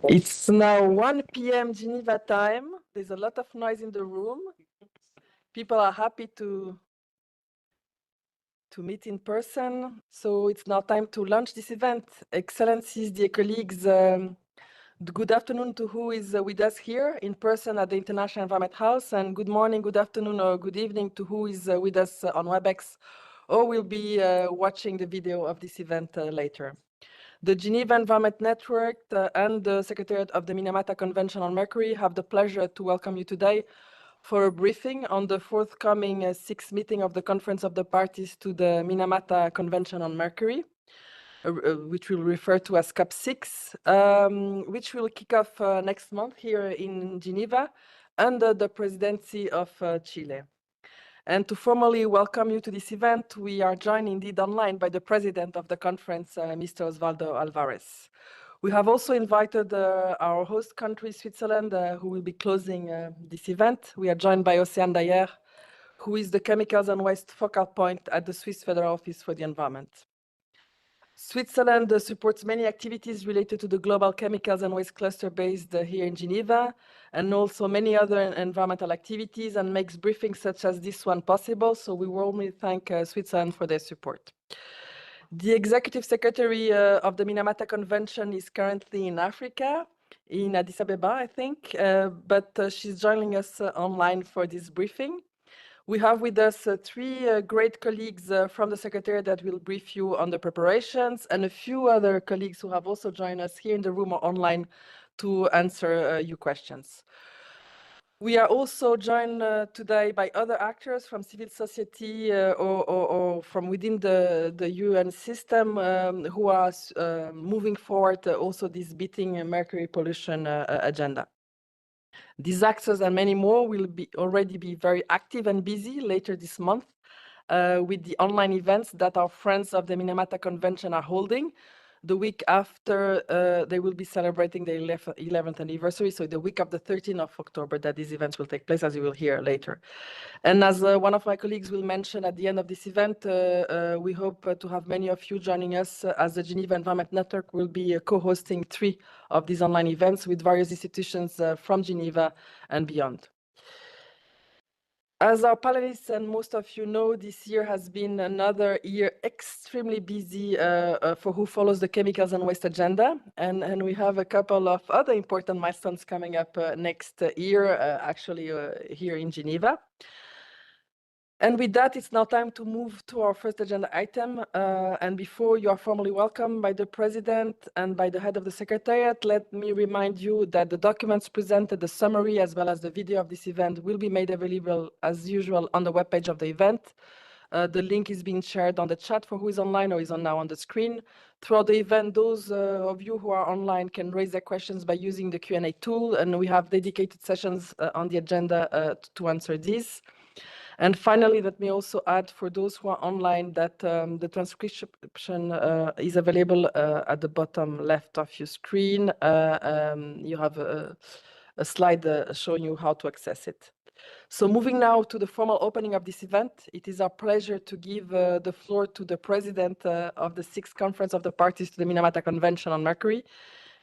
It's now 1 p.m. Geneva time. There's a lot of noise in the room. People are happy to meet in person. So it's now time to launch this event. Excellencies, dear colleagues, good afternoon to who is with us here in person at the International Environment House, and good morning, good afternoon, or good evening to who is with us on WebEx, or will be watching the video of this event later. The Geneva Environment Network and the Secretariat of the Minamata Convention on Mercury have the pleasure to welcome you today for a briefing on the forthcoming sixth meeting of the Conference of the Parties to the Minamata Convention on Mercury, which we'll refer to as COP6, which will kick off next month here in Geneva under the presidency of Chile. And to formally welcome you to this event, we are joined indeed online by the president of the conference, Mr. Osvaldo Álvarez. We have also invited our host country, Switzerland, who will be closing this event. We are joined by Océane Dayer, who is the Chemicals and Waste focal point at the Swiss Federal Office for the Environment. Switzerland supports many activities related to the global chemicals and waste cluster based here in Geneva, and also many other environmental activities, and makes briefings such as this one possible. So we warmly thank Switzerland for their support. The executive secretary of the Minamata Convention is currently in Africa, in Addis Ababa, I think, but she's joining us online for this briefing. We have with us three great colleagues from the Secretariat that will brief you on the preparations, and a few other colleagues who have also joined us here in the room or online to answer your questions. We are also joined today by other actors from civil society or from within the UN system who are moving forward also this beating mercury pollution agenda. These actors and many more will already be very active and busy later this month with the online events that our friends of the Minamata Convention are holding. The week after, they will be celebrating their 11th anniversary, so the week of the 13th of October that these events will take place, as you will hear later. And as one of my colleagues will mention at the end of this event, we hope to have many of you joining us as the Geneva Environment Network will be co-hosting 3 of these online events with various institutions from Geneva and beyond. As our panelists and most of you know, this year has been another year extremely busy for who follows the chemicals and waste agenda. And we have a couple of other important milestones coming up next year, actually here in Geneva. And with that, it's now time to move to our first agenda item. And before you are formally welcomed by the President and by the head of the Secretariat, let me remind you that the documents presented, the summary, as well as the video of this event will be made available as usual on the webpage of the event. The link is being shared on the chat for who is online or is now on the screen. Throughout the event, those of you who are online can raise their questions by using the Q&A tool, and we have dedicated sessions on the agenda to answer these. And finally, let me also add for those who are online that the transcription is available at the bottom left of your screen. You have a slide showing you how to access it. So moving now to the formal opening of this event, it is our pleasure to give the floor to the president of the 6th Conference of the Parties to the Minamata Convention on Mercury,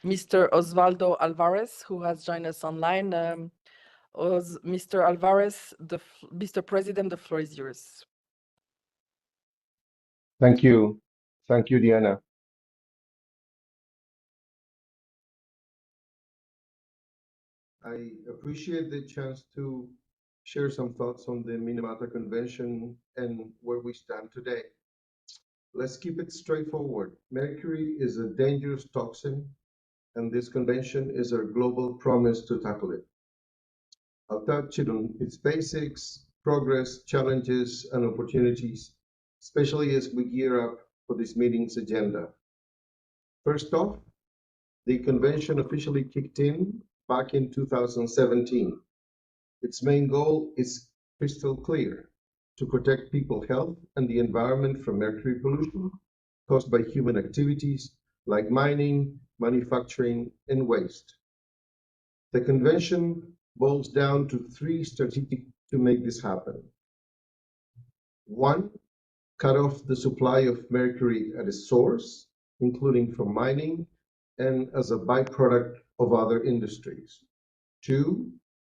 Mr. Osvaldo Álvarez, who has joined us online. Mr. Álvarez, Mr. President, the floor is yours. Thank you. Thank you, Diana. I appreciate the chance to share some thoughts on the Minamata Convention and where we stand today. Let's keep it straightforward. Mercury is a dangerous toxin, and this convention is our global promise to tackle it. I'll touch it on its basics, progress, challenges, and opportunities, especially as we gear up for this meeting's agenda. First off, the convention officially kicked in back in 2017. Its main goal is crystal clear: to protect people's health and the environment from mercury pollution caused by human activities like mining, manufacturing, and waste. The convention boils down to 3 strategies to make this happen. 1, cut off the supply of mercury at its source, including from mining, and as a byproduct of other industries. 2,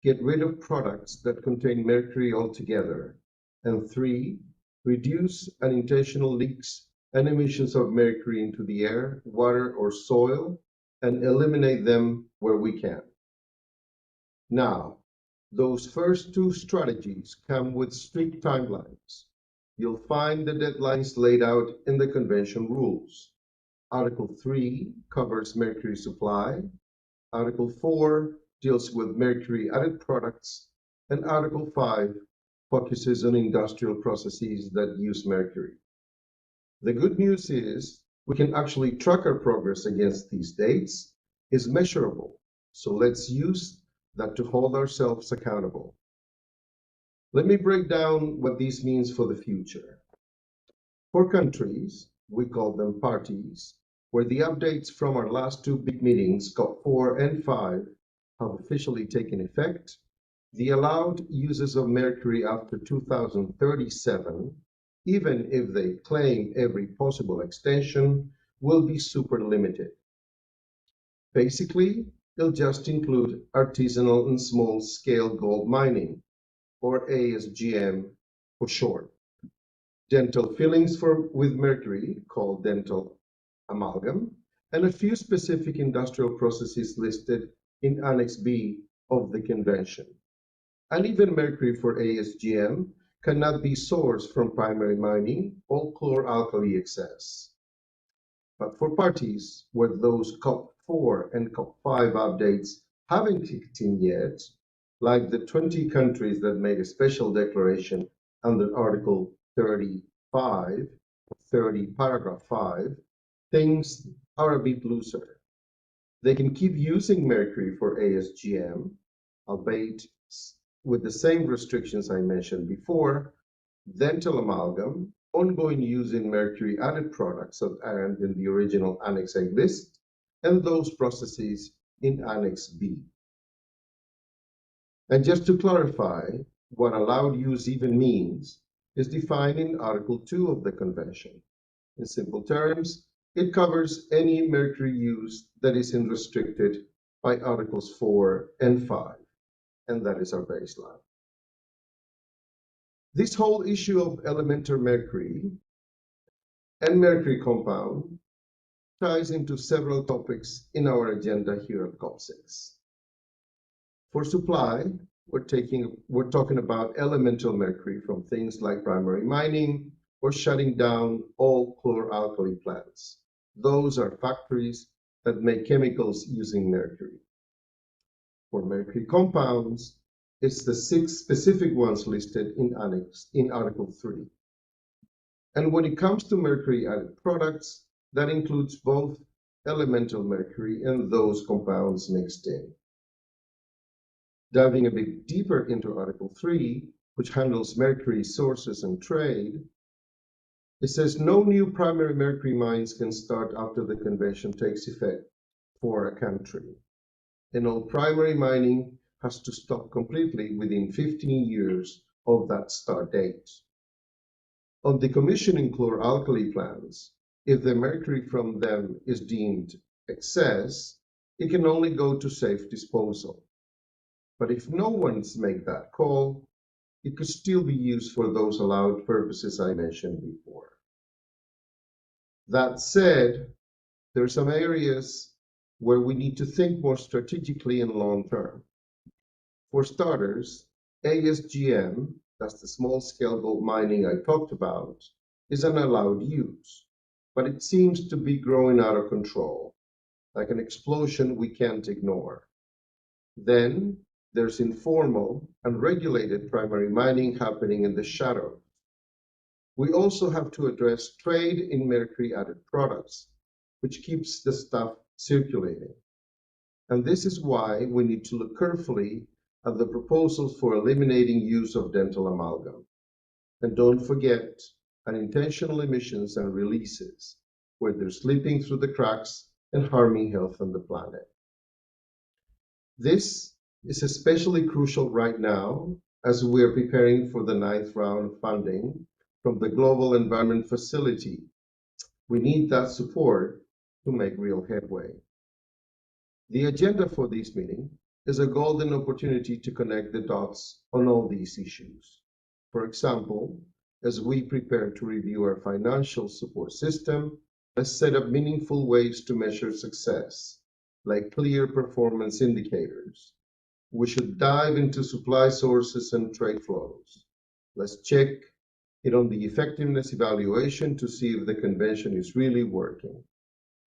get rid of products that contain mercury altogether. And 3, reduce unintentional leaks and emissions of mercury into the air, water, or soil, and eliminate them where we can. Now, those first 2 strategies come with strict timelines. You'll find the deadlines laid out in the convention rules. Article 3 covers mercury supply. Article 4 deals with mercury added products. And Article 5 focuses on industrial processes that use mercury. The good news is we can actually track our progress against these dates. It's measurable. So let's use that to hold ourselves accountable. Let me break down what this means for the future. For countries, we call them parties, where the updates from our last 2 big meetings, COP4 and 5, have officially taken effect, the allowed uses of mercury after 2037, even if they claim every possible extension, will be super limited. Basically, it'll just include artisanal and small-scale gold mining, or ASGM for short. Dental fillings with mercury, called dental amalgam, and a few specific industrial processes listed in Annex B of the Convention. And even mercury for ASGM cannot be sourced from primary mining or chloralkali excess. But for parties where those COP4 and COP5 updates haven't kicked in yet, like the 20 countries that made a special declaration under Article 35, 30, paragraph 5, things are a bit looser. They can keep using mercury for ASGM, albeit with the same restrictions I mentioned before, dental amalgam, ongoing use in mercury added products that aren't in the original Annex A list, and those processes in Annex B. And just to clarify, what allowed use even means is defined in Article 2 of the Convention. In simple terms, it covers any mercury use that isn't restricted by Articles 4 and 5, and that is our baseline. This whole issue of elemental mercury and mercury compound ties into several topics in our agenda here at COP6. For supply, we're talking about elemental mercury from things like primary mining or shutting down all chloralkali plants. Those are factories that make chemicals using mercury. For mercury compounds, it's the 6 specific ones listed in Article 3. And when it comes to mercury added products, that includes both elemental mercury and those compounds mixed in. Diving a bit deeper into Article 3, which handles mercury sources and trade, it says no new primary mercury mines can start after the convention takes effect for a country. And all primary mining has to stop completely within 15 years of that start date. On decommissioning chloralkali plants, if the mercury from them is deemed excess, it can only go to safe disposal. But if no one's made that call, it could still be used for those allowed purposes I mentioned before. That said, there are some areas where we need to think more strategically and long term. For starters, ASGM, that's the small-scale gold mining I talked about, is an allowed use, but it seems to be growing out of control, like an explosion we can't ignore. Then there's informal, unregulated primary mining happening in the shadows. We also have to address trade in mercury-added products, which keeps the stuff circulating. And this is why we need to look carefully at the proposals for eliminating use of dental amalgam. And don't forget unintentional emissions and releases, where they're slipping through the cracks and harming health and the planet. This is especially crucial right now as we are preparing for the 9th round of funding from the Global Environment Facility. We need that support to make real headway. The agenda for this meeting is a golden opportunity to connect the dots on all these issues. For example, as we prepare to review our financial support system, let's set up meaningful ways to measure success, like clear performance indicators. We should dive into supply sources and trade flows. Let's check it on the effectiveness evaluation to see if the convention is really working.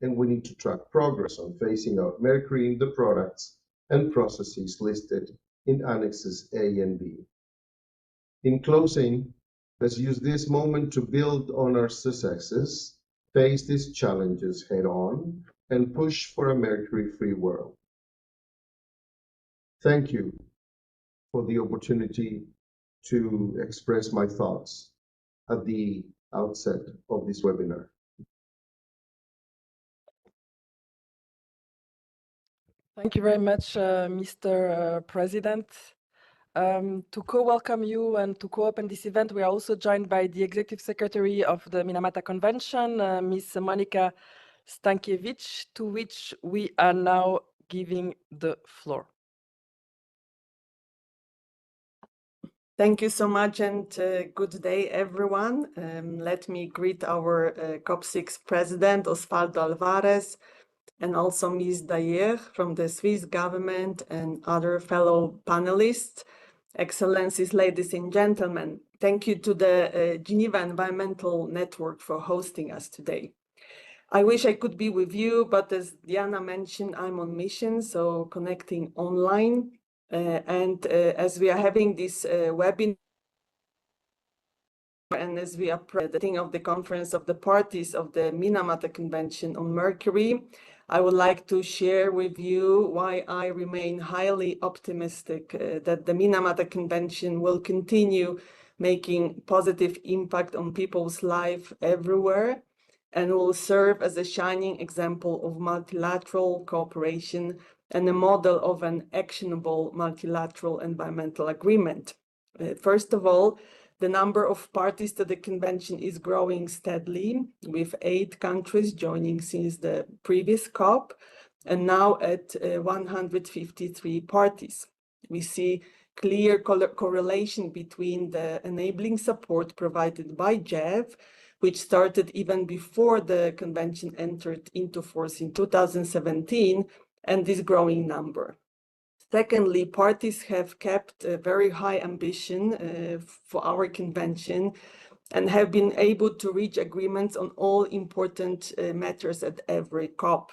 And we need to track progress on phasing out mercury in the products and processes listed in Annexes A and B. In closing, let's use this moment to build on our successes, face these challenges head on, and push for a mercury-free world. Thank you for the opportunity to express my thoughts at the outset of this webinar. Thank you very much, Mr. President. To co-welcome you and to co-open this event, we are also joined by the Executive Secretary of the Minamata Convention, Ms. Monika Stankiewicz, to which we are now giving the floor. Thank you so much, and good day, everyone. Let me greet our COP6 President, Osvaldo Álvarez, and also Ms. Dayer from the Swiss government and other fellow panelists. Excellencies, ladies and gentlemen, thank you to the Geneva Environmental Network for hosting us today. I wish I could be with you, but as Diana mentioned, I'm on mission, so connecting online. As we are having this webinar, and as we approach the thing of the Conference of the Parties of the Minamata Convention on Mercury, I would like to share with you why I remain highly optimistic that the Minamata Convention will continue making positive impact on people's life everywhere and will serve as a shining example of multilateral cooperation and a model of an actionable multilateral environmental agreement. First of all, the number of parties to the convention is growing steadily, with 8 countries joining since the previous COP, and now at 153 parties. We see clear correlation between the enabling support provided by GEV, which started even before the convention entered into force in 2017, and this growing number. Secondly, parties have kept a very high ambition for our convention and have been able to reach agreements on all important matters at every COP.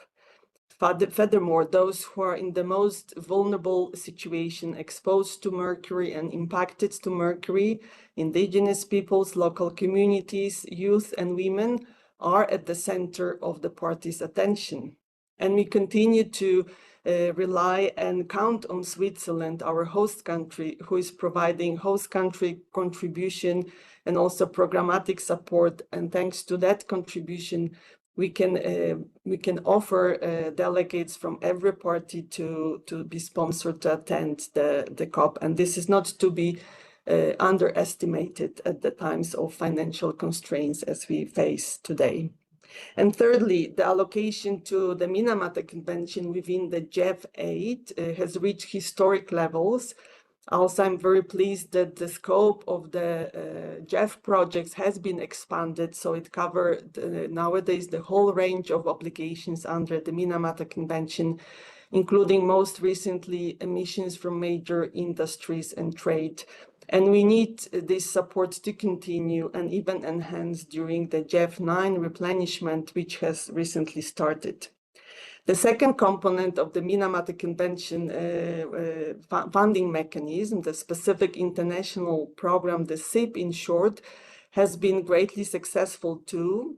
Furthermore, those who are in the most vulnerable situation, exposed to mercury and impacted to mercury, indigenous peoples, local communities, youth and women, are at the center of the parties' attention. And we continue to rely and count on Switzerland, our host country, who is providing host country contribution and also programmatic support. And thanks to that contribution, we can offer delegates from every party to be sponsored to attend the COP. And this is not to be underestimated at the times of financial constraints as we face today. And thirdly, the allocation to the Minamata Convention within the GEV 8 has reached historic levels. Also, I'm very pleased that the scope of the GEV projects has been expanded, so it covers nowadays the whole range of obligations under the Minamata Convention, including most recently emissions from major industries and trade. And we need this support to continue and even enhance during the GEV 9 replenishment, which has recently started. The second component of the Minamata Convention funding mechanism, the specific international program, the SIP in short, has been greatly successful too.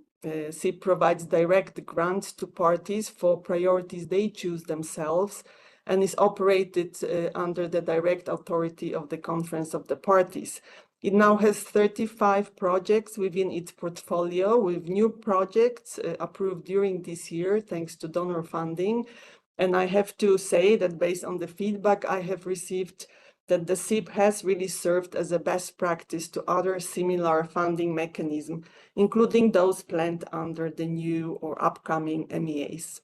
SIP provides direct grants to parties for priorities they choose themselves and is operated under the direct authority of the Conference of the Parties. It now has 35 projects within its portfolio, with new projects approved during this year, thanks to donor funding. And I have to say that based on the feedback I have received, that the SIP has really served as a best practice to other similar funding mechanisms, including those planned under the new or upcoming MEAs.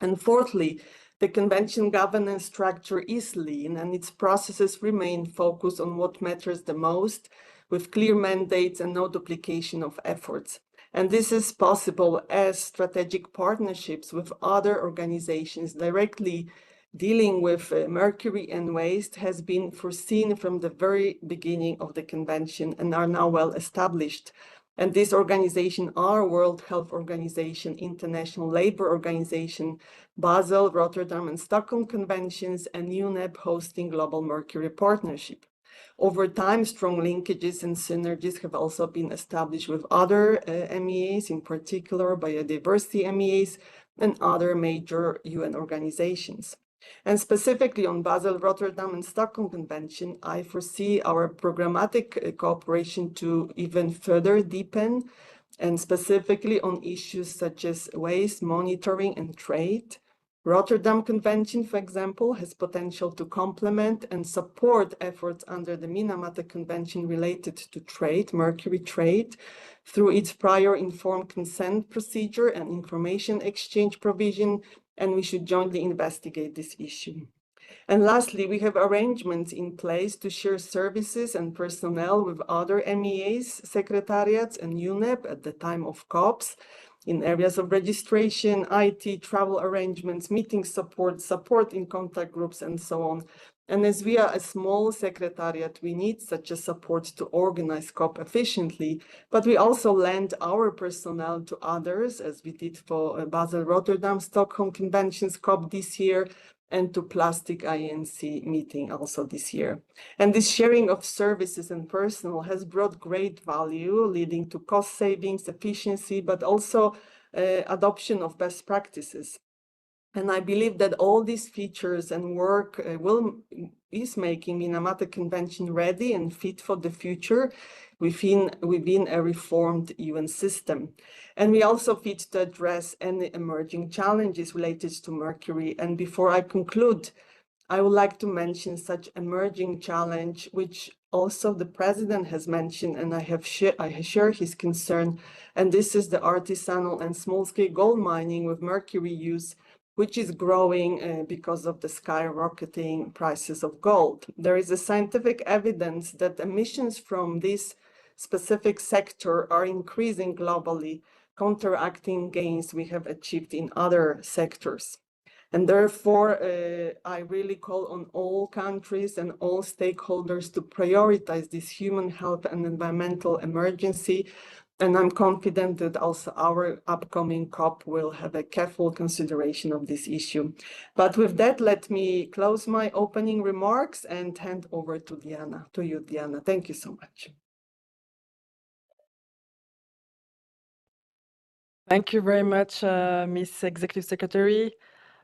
And fourthly, The convention governance structure is lean and its processes remain focused on what matters the most, with clear mandates and no duplication of efforts. And this is possible as strategic partnerships with other organizations directly dealing with mercury and waste has been foreseen from the very beginning of the convention and are now well established. And these organizations are World Health Organization, International Labour Organization, Basel, Rotterdam, and Stockholm Conventions, and UNEP hosting Global Mercury Partnership. Over time, strong linkages and synergies have also been established with other MEAs, in particular biodiversity MEAs and other major UN organizations. And specifically on Basel, Rotterdam, and Stockholm Convention, I foresee our programmatic cooperation to even further deepen, and specifically on issues such as waste monitoring and trade. Rotterdam Convention, for example, has potential to complement and support efforts under the Minamata Convention related to trade, mercury trade, through its prior informed consent procedure and information exchange provision, and we should jointly investigate this issue. And lastly, we have arrangements in place to share services and personnel with other MEAs, secretariats, and UNEP at the time of COPs in areas of registration, IT, travel arrangements, meeting support in contact groups, and so on. And as we are a small secretariat, we need such a support to organize COP efficiently, but we also lend our personnel to others, as we did for Basel, Rotterdam, Stockholm Conventions COP this year, and to Plastic INC meeting also this year. And this sharing of services and personnel has brought great value, leading to cost savings, efficiency, but also adoption of best practices. And I believe that all these features and work is making Minamata Convention ready and fit for the future within a reformed UN system. And we also fit to address any emerging challenges related to mercury. And before I conclude, I would like to mention such emerging challenge, which also the president has mentioned, and I share his concern, and this is the artisanal and small-scale gold mining with mercury use, which is growing because of the skyrocketing prices of gold. There is a scientific evidence that emissions from this specific sector are increasing globally, counteracting gains we have achieved in other sectors. And therefore, I really call on all countries and all stakeholders to prioritize this human health and environmental emergency. And I'm confident that also our upcoming COP will have a careful consideration of this issue. But with that, let me close my opening remarks and hand over to Diana, to you, Diana. Thank you so much. Thank you very much, Ms. Executive Secretary.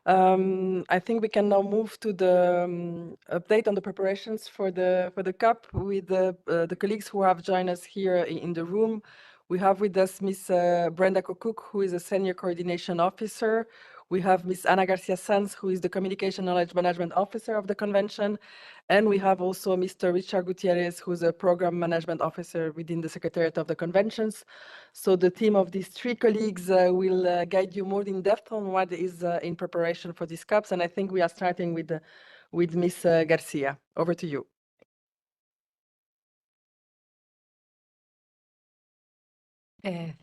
I think we can now move to the update on the preparations for the COP with the colleagues who have joined us here in the room. We have with us Ms. Brenda Kokuk, who is a Senior Coordination Officer. We have Ms. Ana Garcia Sanz, who is the Communication Knowledge Management Officer of the Convention. And we have also Mr. Richard Gutierrez, who's a Program Management Officer within the Secretariat of the Conventions. So the team of these three colleagues will guide you more in depth on what is in preparation for these COPs. And I think we are starting with Ms. Garcia. Over to you.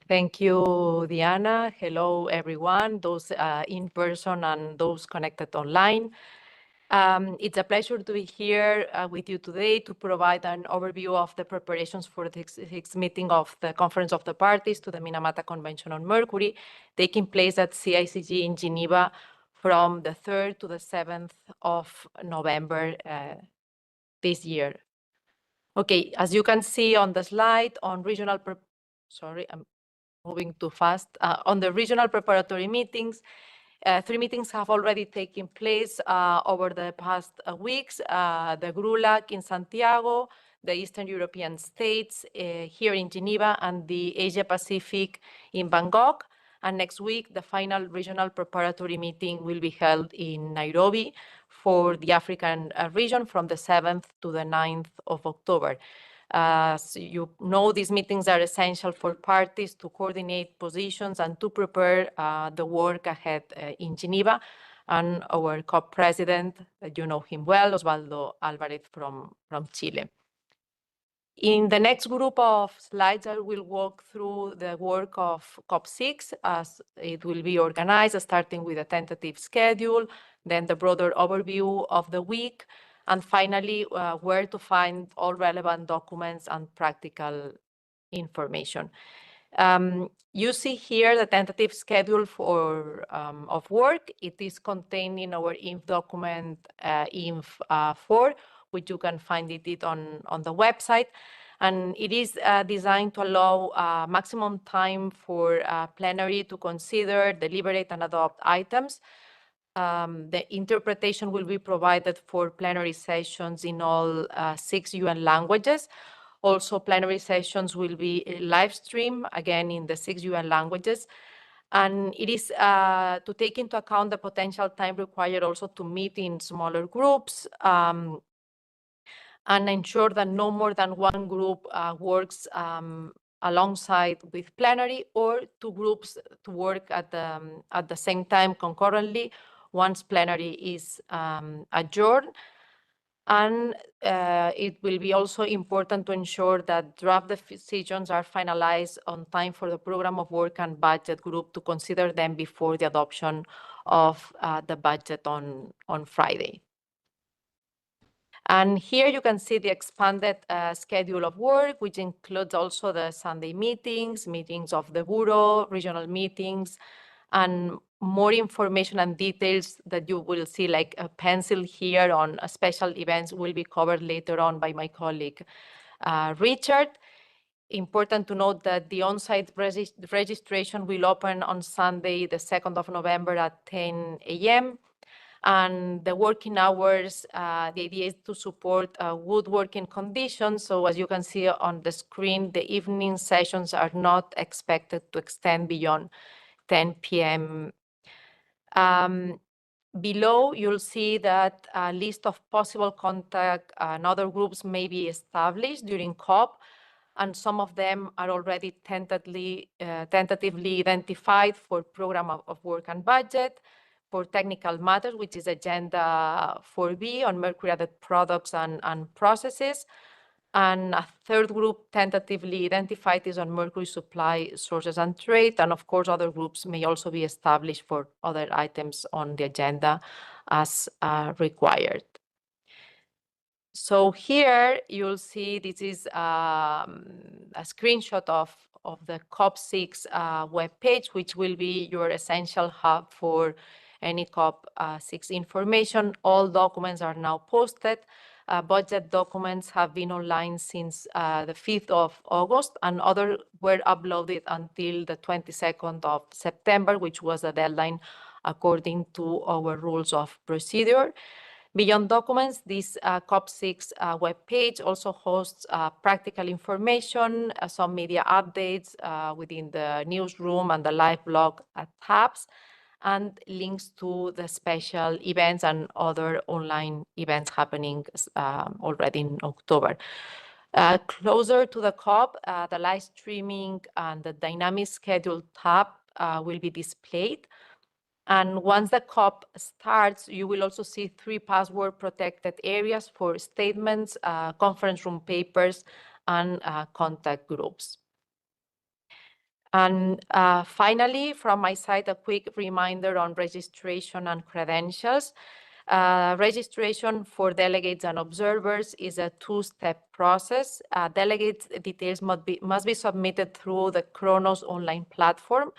Thank you, Diana. Hello, everyone, those in person and those connected online. It's a pleasure to be here with you today to provide an overview of the preparations for the sixth meeting of the Conference of the Parties to the Minamata Convention on Mercury, taking place at CICG in Geneva from the 3rd to the 7th of November this year. Okay, as you can see on the slide, on regional sorry, I'm moving too fast. On the regional preparatory meetings, 3 meetings have already taken place over the past weeks. The GRULAC in Santiago, the Eastern European states here in Geneva, and the Asia Pacific in Bangkok. And next week, the final regional preparatory meeting will be held in Nairobi for the African region from the 7th to the 9th of October. So you know, these meetings are essential for parties to coordinate positions and to prepare the work ahead in Geneva. and our COP president, that you know him well, Osvaldo Álvarez from Chile. In the next group of slides, I will walk through the work of COP6 as it will be organized, starting with a tentative schedule, then the broader overview of the week, and finally, where to find all relevant documents and practical information. You see here the tentative schedule of work. It is contained in our INF document, INF 4, which you can find it on the website. And it is designed to allow maximum time for plenary to consider, deliberate, and adopt items. The interpretation will be provided for plenary sessions in all 6 UN languages. Also, plenary sessions will be live streamed, again, in the 6 UN languages. And it is to take into account the potential time required also to meet in smaller groups and ensure that no more than one group works alongside with plenary, or 2 groups to work at the same time concurrently once plenary is adjourned. And it will be also important to ensure that draft decisions are finalized on time for the program of work and budget group to consider them before the adoption of the budget on Friday. And here you can see the expanded schedule of work, which includes also the Sunday meetings of the Bureau, regional meetings, and more information and details that you will see, like a pencil here on special events, will be covered later on by my colleague, Richard. Important to note that the on-site registration will open on Sunday, the 2nd of November at 10 a.m. And the working hours, the idea is to support good working conditions. So as you can see on the screen, the evening sessions are not expected to extend beyond 10 p.m. Below, you'll see that a list of possible contact and other groups may be established during COP, and some of them are already tentatively identified for program of work and budget, for technical matters, which is agenda 4B on Mercury added products and processes. And a 3rd group tentatively identified is on Mercury supply sources and trade. And of course, other groups may also be established for other items on the agenda as required. So here you'll see this is a screenshot of the COP6 webpage, which will be your essential hub for any COP6 information. All documents are now posted. Budget documents have been online since the 5th of August, and others were uploaded until the 22nd of September, which was the deadline according to our rules of procedure. Beyond documents, this COP6 webpage also hosts practical information, some media updates within the newsroom and the live blog tabs, and links to the special events and other online events happening already in October. Closer to the COP, the live streaming and the dynamic schedule tab will be displayed. And once the COP starts, you will also see 3 password protected areas for statements, conference room papers, and contact groups. And finally, from my side, a quick reminder on registration and credentials. Registration for delegates and observers is a 2-step process. Delegates details must be submitted through the Kronos online platform.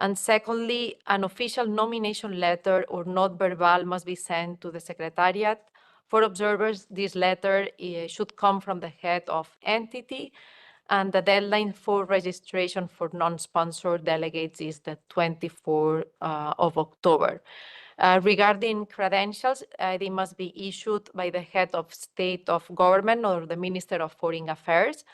And secondly, an official nomination letter or note verbal must be sent to the Secretariat. For observers, this letter should come from the head of entity, and the deadline for registration for non-sponsored delegates is the 24th of October. Regarding credentials, they must be issued by the head of state of government or the Minister of Foreign Affairs.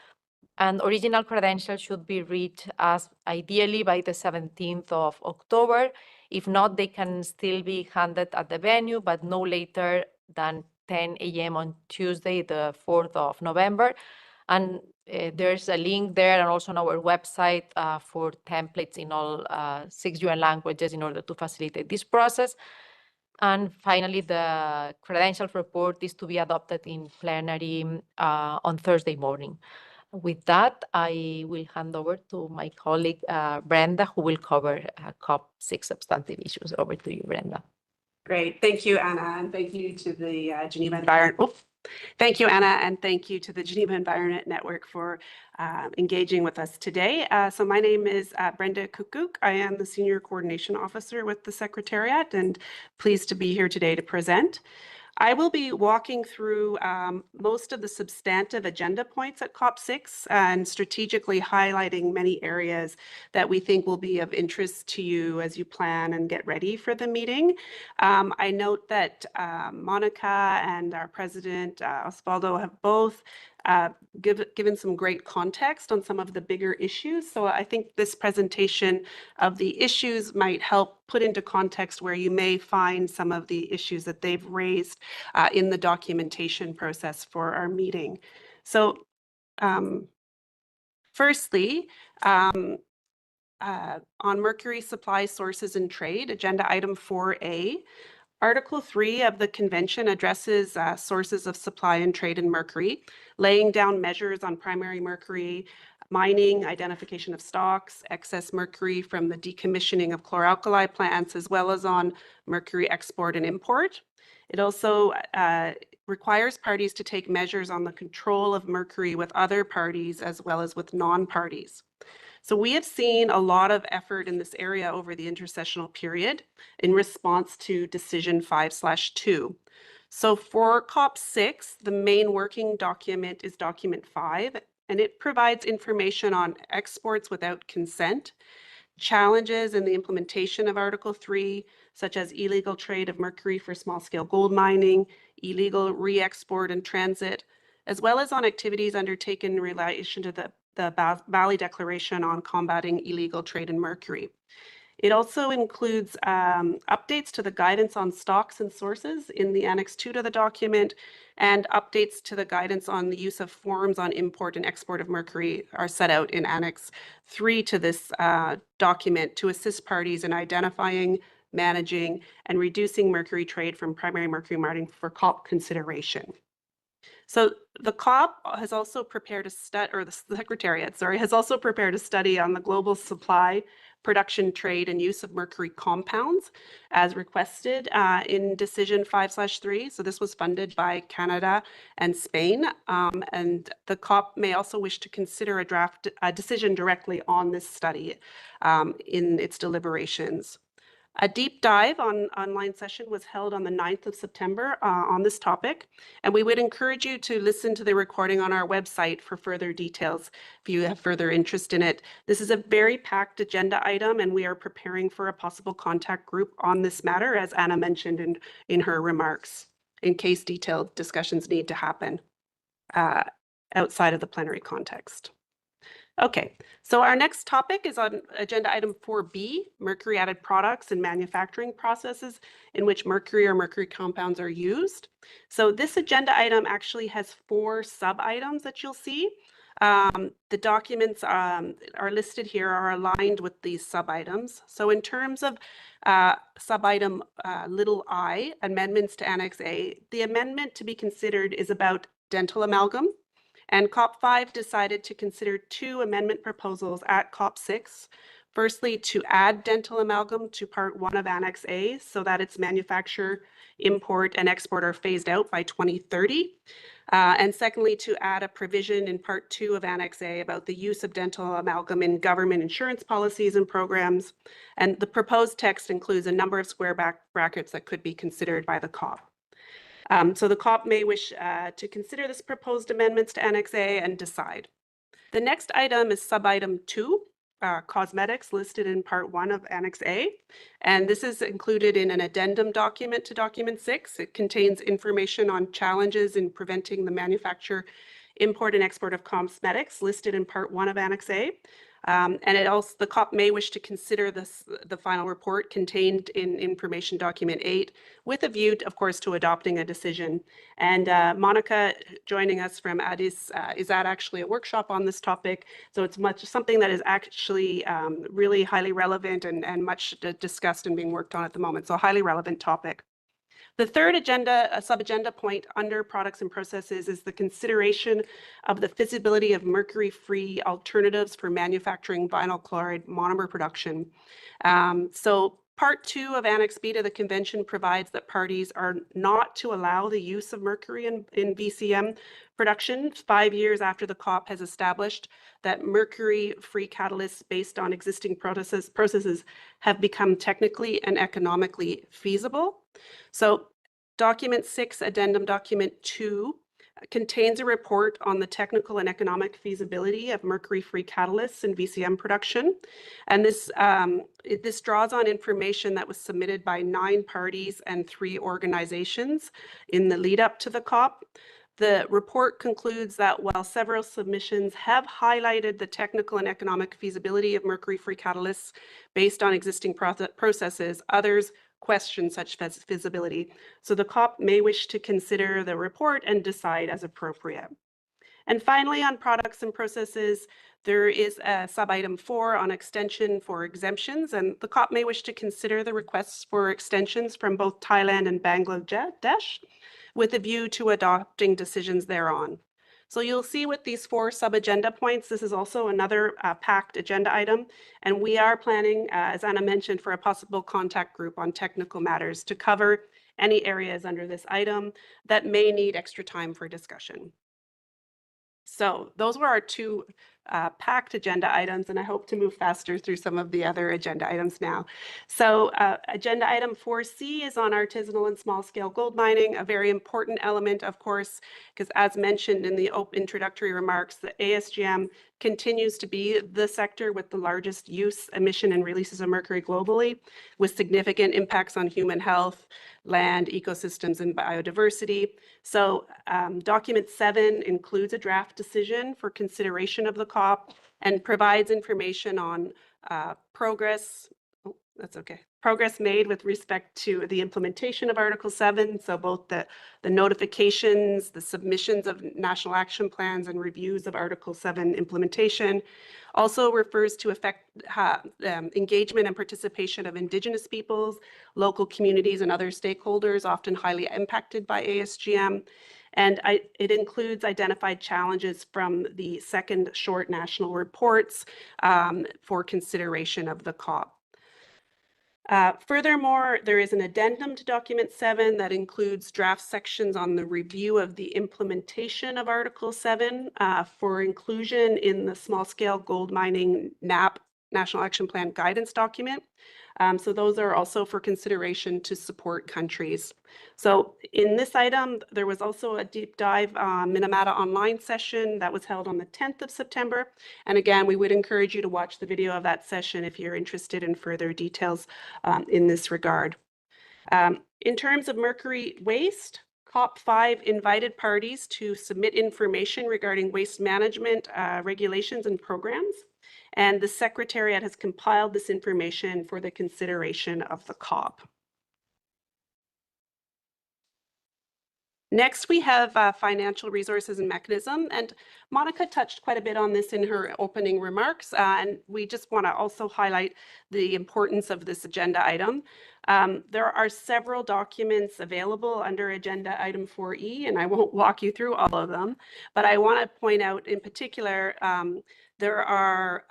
And original credentials should be reached as ideally by the 17th of October. If not, they can still be handed at the venue, but no later than 10 a.m. on Tuesday, the 4th of November. And there's a link there and also on our website for templates in all 6 UN languages in order to facilitate this process. And finally, the credentials report is to be adopted in plenary on Thursday morning. With that, I will hand over to my colleague, Brenda, who will cover COP6 substantive issues. Over to you, Brenda. Great. Thank you, Anna, and thank you to the Geneva Environment. Thank you, Anna, and thank you to the Geneva Environment Network for engaging with us today. So my name is Brenda Kukuk. I am the Senior Coordination Officer with the Secretariat and pleased to be here today to present. I will be walking through most of the substantive agenda points at COP6 and strategically highlighting many areas that we think will be of interest to you as you plan and get ready for the meeting. I note that Monica and our president, Osvaldo, have both given some great context on some of the bigger issues. So I think this presentation of the issues might help put into context where you may find some of the issues that they've raised in the documentation process for our meeting. So firstly, on Mercury supply sources and trade, agenda item 4A, Article 3 of the Convention addresses sources of supply and trade in mercury, laying down measures on primary mercury, mining, identification of stocks, excess mercury from the decommissioning of chlor-alkali plants, as well as on mercury export and import. It also requires parties to take measures on the control of mercury with other parties as well as with non-parties. So we have seen a lot of effort in this area over the intersessional period in response to Decision 5/2. So for COP6, the main working document is Document 5, and it provides information on exports without consent, challenges in the implementation of Article 3, such as illegal trade of mercury for small-scale gold mining, illegal re-export and transit, as well as on activities undertaken in relation to the Bali Declaration on combating illegal trade in mercury. It also includes updates to the guidance on stocks and sources in the Annex 2 to the document, and updates to the guidance on the use of forms on import and export of mercury are set out in Annex 3 to this document to assist parties in identifying, managing, and reducing mercury trade from primary mercury mining for COP consideration. So the COP has also prepared a study, or the Secretariat, sorry, has also prepared a study on the global supply, production, trade, and use of mercury compounds as requested in Decision 5/3. So this was funded by Canada and Spain. And the COP may also wish to consider a decision directly on this study in its deliberations. A deep dive online session was held on the 9th of September on this topic, and we would encourage you to listen to the recording on our website for further details if you have further interest in it. This is a very packed agenda item, and we are preparing for a possible contact group on this matter, as Anna mentioned in her remarks, in case detailed discussions need to happen outside of the plenary context. Okay, so our next topic is on agenda item 4B, mercury added products and manufacturing processes in which mercury or mercury compounds are used. So this agenda item actually has 4 sub-items that you'll see. The documents are listed here are aligned with these sub-items. So in terms of sub-item little I, amendments to Annex A, the amendment to be considered is about dental amalgam. And COP5 decided to consider 2 amendment proposals at COP6. Firstly, to add dental amalgam to Part 1 of Annex A so that its manufacture, import, and export are phased out by 2030. And secondly, to add a provision in Part 2 of Annex A about the use of dental amalgam in government insurance policies and programs. And the proposed text includes a number of square brackets that could be considered by the COP. So the COP may wish to consider this proposed amendments to Annex A and decide. The next item is sub-item 2, cosmetics, listed in Part 1 of Annex A. And this is included in an addendum document to Document 6. It contains information on challenges in preventing the manufacture, import, and export of cosmetics listed in Part 1 of Annex A. And it also, the COP may wish to consider the final report contained in Information Document 8 with a view, of course, to adopting a decision. And Monica, joining us from Addis, is at actually a workshop on this topic. So it's something that is actually really highly relevant and much discussed and being worked on at the moment. So a highly relevant topic. The third sub-agenda point under products and processes is the consideration of the feasibility of mercury-free alternatives for manufacturing vinyl chloride monomer production. So Part 2 of Annex B to the Convention provides that parties are not to allow the use of mercury in VCM production 5 years after the COP has established that mercury-free catalysts based on existing processes have become technically and economically feasible. So Document 6, Addendum Document 2, contains a report on the technical and economic feasibility of mercury-free catalysts in VCM production. And this draws on information that was submitted by 9 parties and 3 organizations in the lead up to the COP. The report concludes that while several submissions have highlighted the technical and economic feasibility of mercury-free catalysts based on existing processes, others question such feasibility. So the COP may wish to consider the report and decide as appropriate. And finally, on products and processes, there is a sub-item 4 on extension for exemptions, and the COP may wish to consider the requests for extensions from both Thailand and Bangladesh with a view to adopting decisions thereon. So you'll see with these 4 sub-agenda points, this is also another packed agenda item, and we are planning, as Anna mentioned, for a possible contact group on technical matters to cover any areas under this item that may need extra time for discussion. So those were our 2 packed agenda items, and I hope to move faster through some of the other agenda items now. So agenda item 4C is on artisanal and small scale gold mining, a very important element, of course, because as mentioned in the introductory remarks, the ASGM continues to be the sector with the largest use, emission, and releases of mercury globally, with significant impacts on human health, land, ecosystems, and biodiversity. So document 7 includes a draft decision for consideration of the COP and provides information on progress made with respect to the implementation of Article 7. So both the notifications, the submissions of national action plans, and reviews of Article 7 implementation. Also refers to engagement and participation of Indigenous peoples, local communities, and other stakeholders, often highly impacted by ASGM. And it includes identified challenges from the second short national reports for consideration of the COP. Furthermore, there is an addendum to document 7 that includes draft sections on the review of the implementation of Article 7 for inclusion in the small scale gold mining NAP, National Action Plan guidance document. So those are also for consideration to support countries. So in this item, there was also a deep dive Minamata online session that was held on the 10th of September. And again, we would encourage you to watch the video of that session if you're interested in further details in this regard. In terms of mercury waste, COP5 invited parties to submit information regarding waste management regulations and programs. And the Secretariat has compiled this information for the consideration of the COP. Next, we have financial resources and mechanism, and Monica touched quite a bit on this in her opening remarks, and we just want to also highlight the importance of this agenda item. There are several documents available under agenda item 4E, and I won't walk you through all of them, but I want to point out in particular there are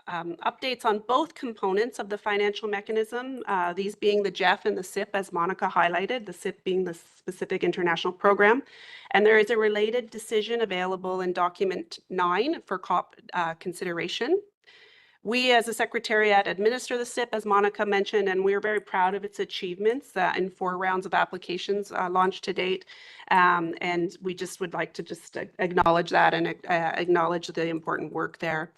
updates on both components of the financial mechanism, these being the GEF and the SIP, as Monica highlighted, the SIP being the specific international program. And there is a related decision available in document 9 for COP consideration. We as a Secretariat administer the SIP, as Monica mentioned, and we're very proud of its achievements in 4 rounds of applications launched to date. And we just would like to just acknowledge that and acknowledge the important work there.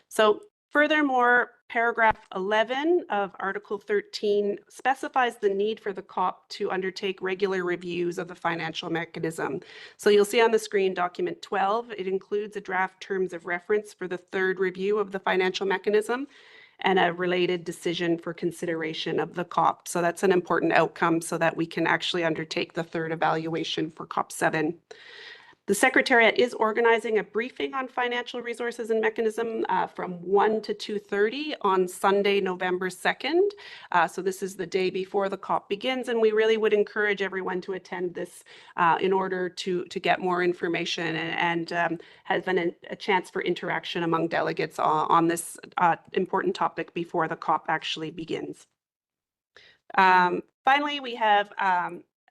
So furthermore, paragraph 11 of Article 13 specifies the need for the COP to undertake regular reviews of the financial mechanism. So you'll see on the screen document 12, it includes a draft terms of reference for the 3rd review of the financial mechanism and a related decision for consideration of the COP. So that's an important outcome so that we can actually undertake the 3rd evaluation for COP7. The Secretariat is organizing a briefing on financial resources and mechanism from 1 to 2:30 on Sunday, November 2nd. So this is the day before the COP begins, and we really would encourage everyone to attend this in order to get more information and has been a chance for interaction among delegates on this important topic before the COP actually begins. Finally, we have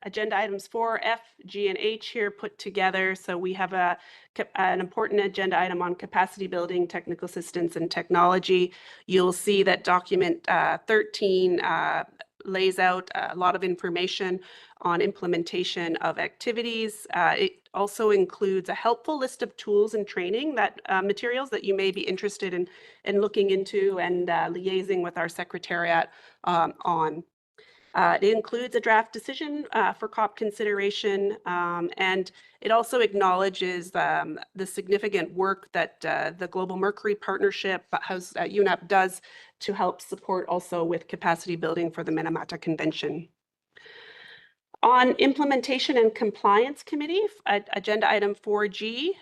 agenda items 4, F, G, and H here put together. So we have an important agenda item on capacity building, technical assistance, and technology. You'll see that document 13 lays out a lot of information on implementation of activities. It also includes a helpful list of tools and training that materials that you may be interested in looking into and liaising with our Secretariat on. It includes a draft decision for COP consideration, and it also acknowledges the significant work that the Global Mercury Partnership UNEP does to help support also with capacity building for the Minamata Convention. On Implementation and Compliance Committee, agenda item 4G,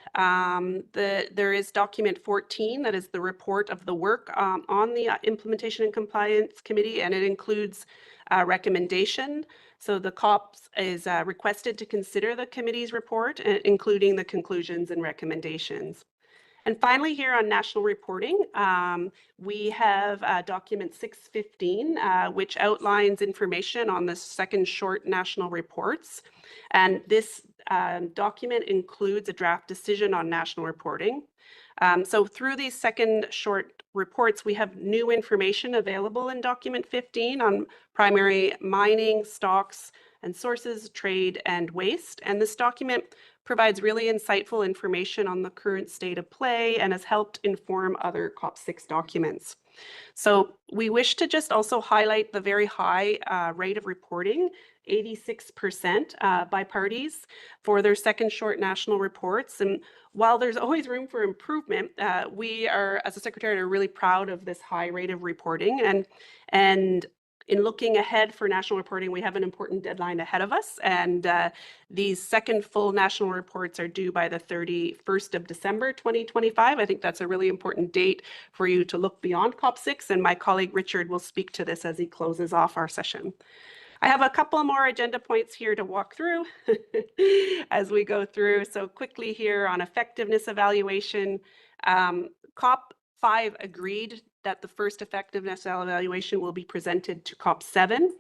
there is document 14, that is the report of the work on the Implementation and Compliance Committee, and it includes a recommendation. So the COPS is requested to consider the committee's report, including the conclusions and recommendations. And finally, here on national reporting, we have document 615, which outlines information on the second short national reports. And this document includes a draft decision on national reporting. So through these second short reports, we have new information available in document 15 on primary mining, stocks, and sources, trade, and waste. And this document provides really insightful information on the current state of play and has helped inform other COP6 documents. So we wish to just also highlight the very high rate of reporting, 86% by parties for their second short national reports. And while there's always room for improvement, we are, as a Secretariat, are really proud of this high rate of reporting. And in looking ahead for national reporting, we have an important deadline ahead of us, and these second full national reports are due by the 31st of December 2025. I think that's a really important date for you to look beyond COP6, and my colleague Richard will speak to this as he closes off our session. I have a couple more agenda points here to walk through as we go through. So quickly here on effectiveness evaluation, COP5 agreed that the first effectiveness evaluation will be presented to COP7,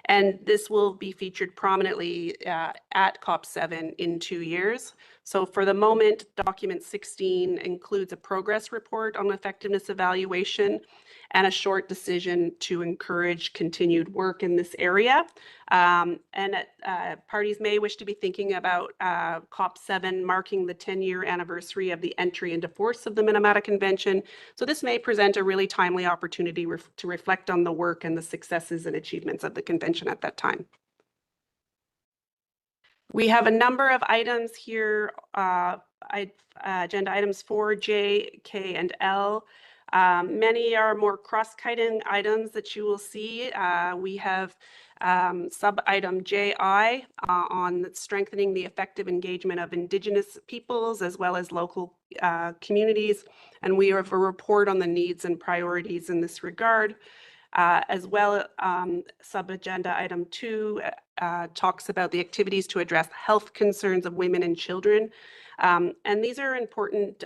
and this will be featured prominently at COP7 in 2 years. So for the moment, document 16 includes a progress report on effectiveness evaluation and a short decision to encourage continued work in this area. Parties may wish to be thinking about COP7 marking the 10-year anniversary of the entry into force of the Minamata Convention. So this may present a really timely opportunity to reflect on the work and the successes and achievements of the convention at that time. We have a number of items here, agenda items 4, J, K, and L. Many are more cross-cutting items that you will see. We have sub-item JI on strengthening the effective engagement of Indigenous peoples as well as local communities. And we have a report on the needs and priorities in this regard. As well, sub-agenda item 2 talks about the activities to address health concerns of women and children. And these are important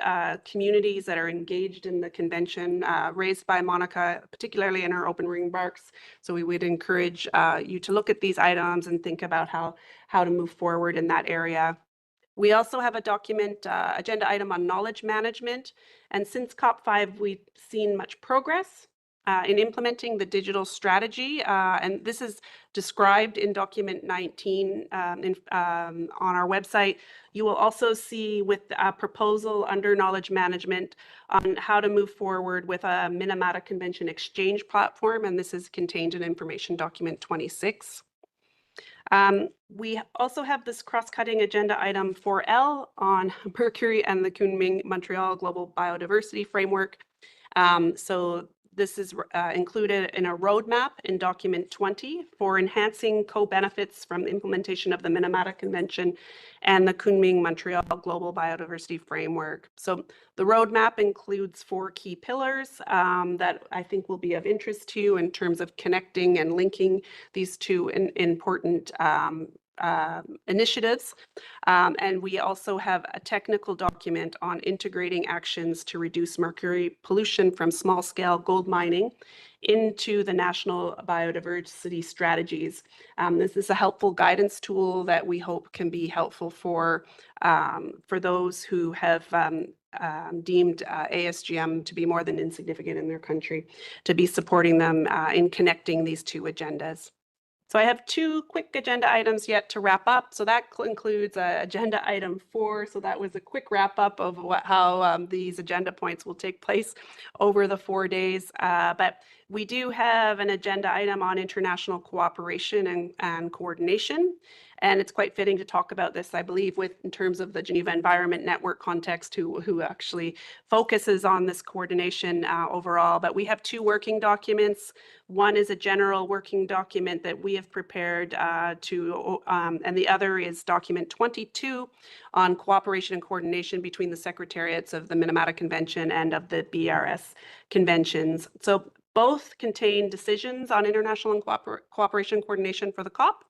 communities that are engaged in the convention raised by Monica, particularly in her open remarks. So we would encourage you to look at these items and think about how to move forward in that area. We also have a document, agenda item on knowledge management. And since COP5, we've seen much progress in implementing the digital strategy, and this is described in document 19 on our website. You will also see with a proposal under knowledge management on how to move forward with a Minamata Convention exchange platform, and this is contained in information document 26. We also have this cross-cutting agenda item 4L on Mercury and the Kunming Montreal Global Biodiversity Framework. So This is included in a roadmap in document 20 for enhancing co-benefits from the implementation of the Minamata Convention and the Kunming-Montreal Global Biodiversity Framework. So the roadmap includes 4 key pillars that I think will be of interest to you in terms of connecting and linking these two important initiatives. And we also have a technical document on integrating actions to reduce mercury pollution from small-scale gold mining into the national biodiversity strategies. This is a helpful guidance tool that we hope can be helpful for those who have deemed ASGM to be more than insignificant in their country, to be supporting them in connecting these two agendas. So I have 2 quick agenda items yet to wrap up. So that includes agenda item 4. So that was a quick wrap up of how these agenda points will take place over the 4 days. But we do have an agenda item on international cooperation and coordination. And it's quite fitting to talk about this, I believe, in terms of the Geneva Environment Network context, who actually focuses on this coordination overall. But we have 2 working documents. One is a general working document that we have prepared and the other is document 22 on cooperation and coordination between the secretariats of the Minamata Convention and of the BRS conventions. So both contain decisions on international and cooperation and coordination for the COP.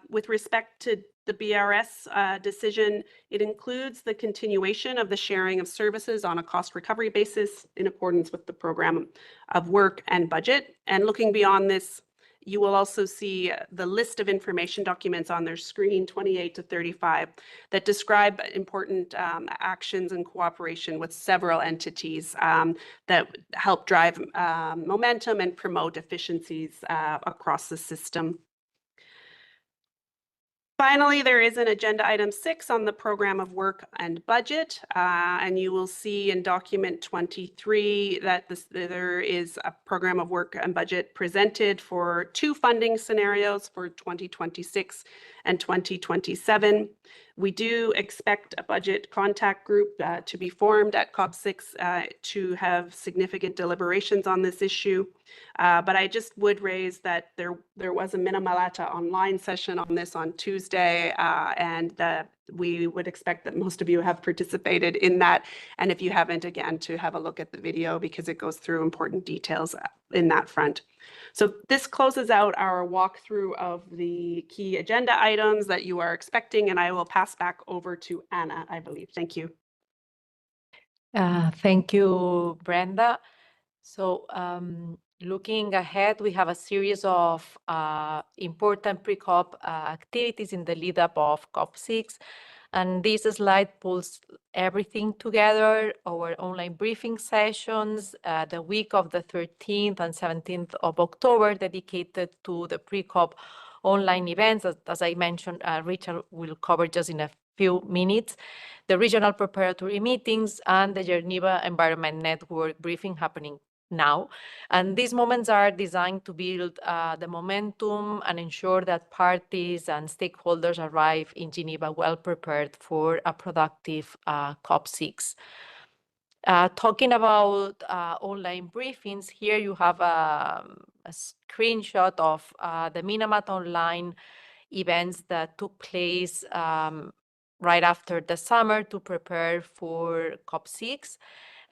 With respect to the BRS decision, it includes the continuation of the sharing of services on a cost recovery basis in accordance with the program of work and budget. And looking beyond this, you will also see the list of information documents on their screen, 28 to 35, that describe important actions and cooperation with several entities that help drive momentum and promote efficiencies across the system. Finally, there is an agenda item 6 on the program of work and budget, and you will see in document 23 that there is a program of work and budget presented for 2 funding scenarios for 2026 and 2027. We do expect a budget contact group to be formed at COP6 to have significant deliberations on this issue. But I just would raise that there was a Minamata online session on this on Tuesday, and we would expect that most of you have participated in that. And if you haven't, again, to have a look at the video because it goes through important details in that front. So this closes out our walkthrough of the key agenda items that you are expecting, and I will pass back over to Anna, I believe. Thank you. Thank you, Brenda. So looking ahead, we have a series of important pre-COP activities in the lead-up of COP6. And this slide pulls everything together, our online briefing sessions, the week of the 13th and 17th of October dedicated to the pre-COP online events. As I mentioned, Richard will cover just in a few minutes, the regional preparatory meetings and the Geneva Environment Network briefing happening now. And these moments are designed to build the momentum and ensure that parties and stakeholders arrive in Geneva well prepared for a productive COP6. Talking about online briefings, here you have a screenshot of the Minamata online events that took place right after the summer to prepare for COP6.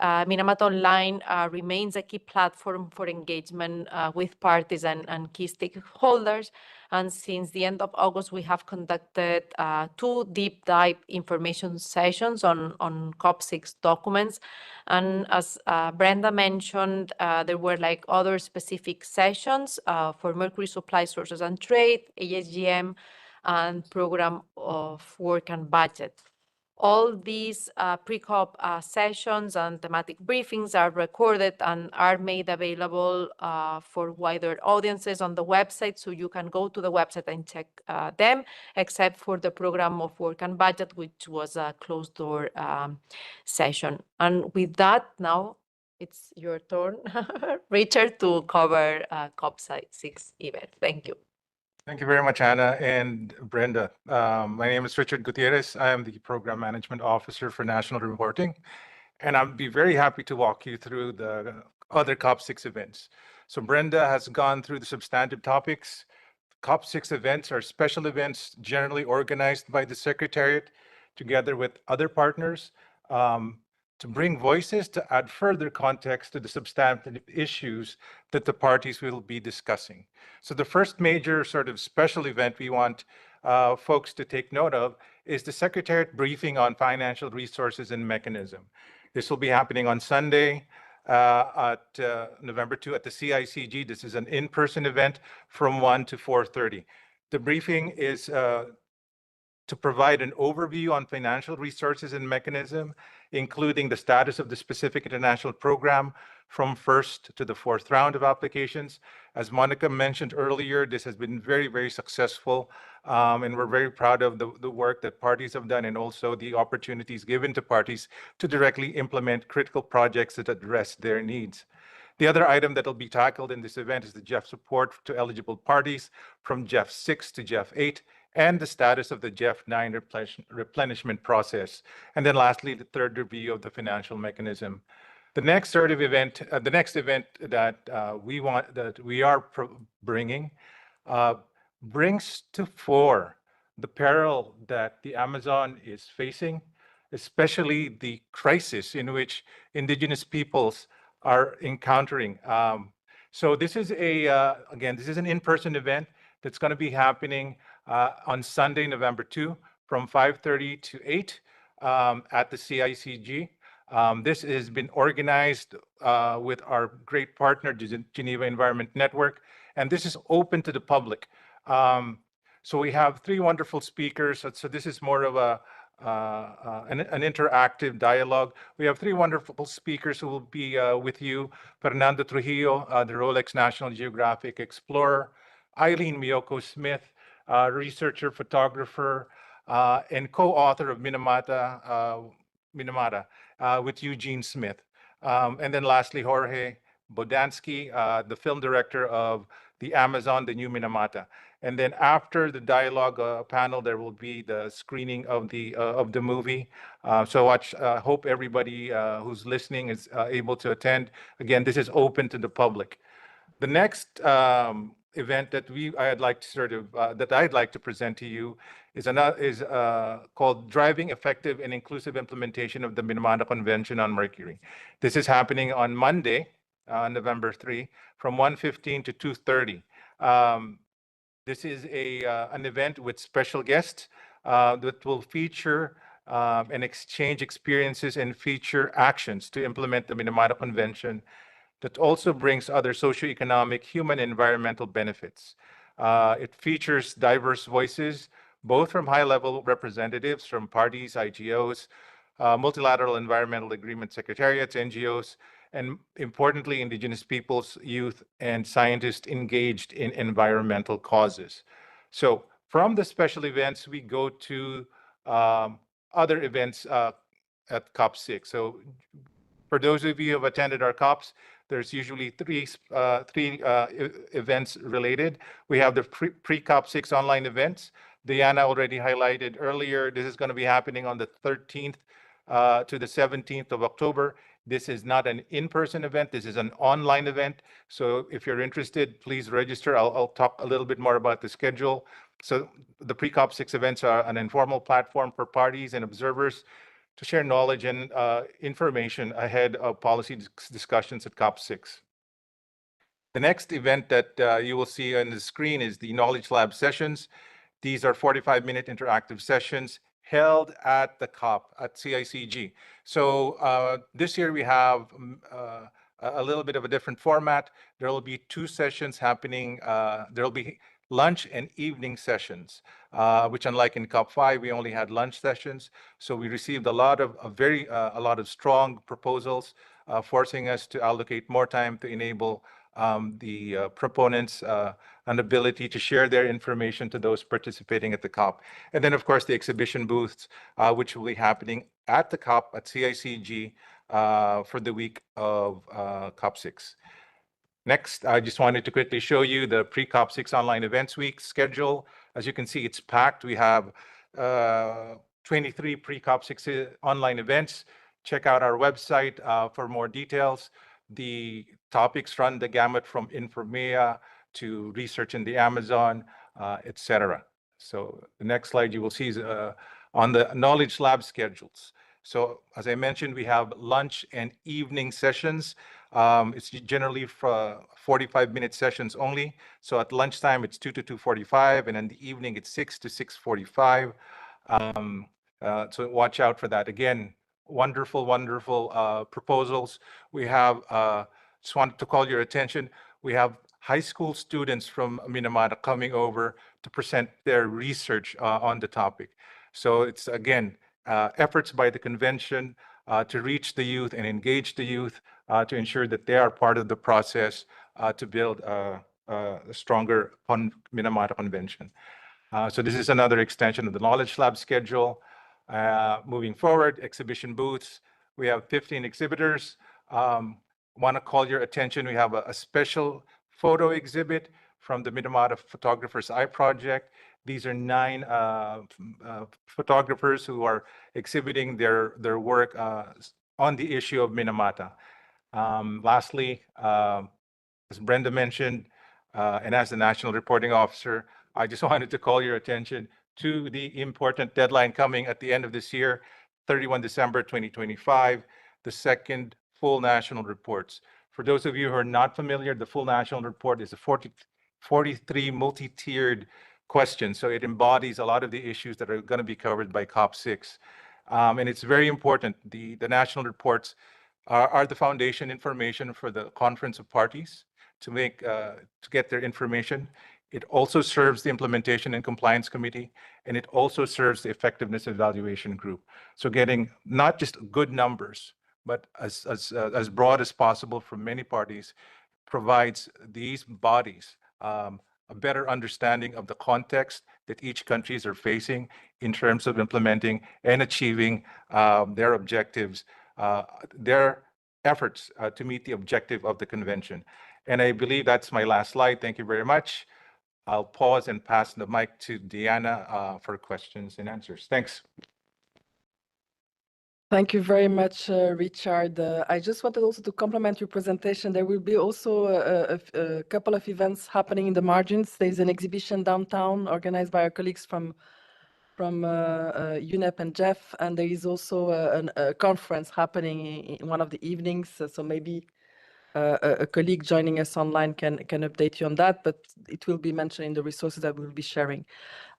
Minamata Online remains a key platform for engagement with parties and key stakeholders. And since the end of August, we have conducted 2 deep dive information sessions on COP6 documents. And as Brenda mentioned, there were like other specific sessions for Mercury supply sources and trade, ASGM, and program of work and budget. All these pre-COP sessions and thematic briefings are recorded and are made available for wider audiences on the website, so you can go to the website and check them, except for the program of work and budget, which was a closed-door session. And with that, now it's your turn, Richard, to cover COP6 event. Thank you. Thank you very much, Anna and Brenda. My name is Richard Gutierrez. I am the Program Management Officer for National Reporting, and I'll be very happy to walk you through the other COP6 events. So Brenda has gone through the substantive topics. COP6 events are special events generally organized by the Secretariat together with other partners to bring voices to add further context to the substantive issues that the parties will be discussing. So the first major sort of special event we want folks to take note of is the Secretariat briefing on financial resources and mechanism. This will be happening on Sunday, at November 2 at the CICG. This is an in-person event from 1 to 4:30. The briefing is to provide an overview on financial resources and mechanism, including the status of the specific international program from first to the fourth round of applications. As Monica mentioned earlier, this has been very, very successful, and we're very proud of the work that parties have done and also the opportunities given to parties to directly implement critical projects that address their needs. The other item that will be tackled in this event is the GEF support to eligible parties from GEF 6 to GEF 8 and the status of the GEF 9 replenishment process. And then lastly, the third review of the financial mechanism. The next sort of event, the next event that we are bringing brings to fore the peril that the Amazon is facing, especially the crisis in which indigenous peoples are encountering. So this is again, this is an in-person event that's going to be happening on Sunday, November 2, from 5:30 to 8 at the CICG. This has been organized with our great partner, Geneva Environment Network, and this is open to the public. So we have 3 wonderful speakers. So this is more of an interactive dialogue. We have 3 wonderful speakers who will be with you. Fernando Trujillo, the Rolex National Geographic Explorer, Eileen Miyoko Smith, researcher, photographer, and co-author of Minamata with Eugene Smith. And then lastly, Jorge Bodansky, the film director of The Amazon, The New Minamata. And then after the dialogue panel, there will be the screening of the movie. So hope everybody who's listening is able to attend. Again, this is open to the public. The next event that I'd like to present to you is called Driving Effective and Inclusive Implementation of the Minamata Convention on Mercury. This is happening on Monday, November 3, from 1:15 to 2:30. This is an event with special guests that will feature and exchange experiences and feature actions to implement the Minamata Convention that also brings other socioeconomic, human, and environmental benefits. It features diverse voices, both from high-level representatives from parties, IGOs, multilateral environmental agreement secretariats, NGOs, and importantly, indigenous peoples, youth, and scientists engaged in environmental causes. So from the special events, we go to other events at COP6. So for those of you who have attended our COPs, there's usually three events related. We have the pre-COP6 online events. Diana already highlighted earlier, this is going to be happening on the 13th to the 17th of October. This is not an in-person event. This is an online event. So if you're interested, please register. I'll talk a little bit more about the schedule. So the pre-COP6 events are an informal platform for parties and observers to share knowledge and information ahead of policy discussions at COP6. The next event that you will see on the screen is the Knowledge Lab sessions. These are 45-minute interactive sessions held at the COP at CICG. So this year we have a little bit of a different format. There will be 2 sessions happening. There will be lunch and evening sessions, which unlike in COP5, we only had lunch sessions. So we received a lot of strong proposals, forcing us to allocate more time to enable the proponents an ability to share their information to those participating at the COP. And then, of course, the exhibition booths, which will be happening at the COP at CICG for the week of COP6. Next, I just wanted to quickly show you the pre-COP6 online events week schedule. As you can see, it's packed. We have 23 pre-COP6 online events. Check out our website for more details. The topics run the gamut from Informea to research in the Amazon, etc. So the next slide you will see is on the Knowledge Lab schedules. So as I mentioned, we have lunch and evening sessions. It's generally for 45-minute sessions only. So at lunchtime, it's 2 to 2:45, and in the evening, it's 6 to 6:45. So watch out for that. Again, wonderful, wonderful proposals. We have, just wanted to call your attention, we have high school students from Minamata coming over to present their research on the topic. So it's, again, efforts by the convention to reach the youth and engage the youth to ensure that they are part of the process to build a stronger Minamata Convention. So this is another extension of the Knowledge Lab schedule. Moving forward, exhibition booths. We have 15 exhibitors. Want to call your attention, we have a special photo exhibit from the Minamata Photographer's Eye Project. These are 9 photographers who are exhibiting their work on the issue of Minamata. Lastly, as Brenda mentioned, and as the National Reporting Officer, I just wanted to call your attention to the important deadline coming at the end of this year, 31 December 2025, the second full national reports. For those of you who are not familiar, the full national report is a 43 multi-tiered questions. So it embodies a lot of the issues that are going to be covered by COP6. And it's very important. The national reports are the foundation information for the Conference of Parties to get their information. It also serves the Implementation and Compliance Committee, and it also serves the Effectiveness Evaluation Group. So getting not just good numbers, but as broad as possible from many parties provides these bodies a better understanding of the context that each countries are facing in terms of implementing and achieving their objectives, their efforts to meet the objective of the convention. And I believe that's my last slide. Thank you very much. I'll pause and pass the mic to Deanna for questions and answers. Thanks. Thank you very much, Richard. I just wanted also to complement your presentation. There will be also a couple of events happening in the margins. There's an exhibition downtown organized by our colleagues from UNEP and Jeff, and there is also a conference happening in one of the evenings. So maybe a colleague joining us online can update you on that, but it will be mentioned in the resources that we'll be sharing.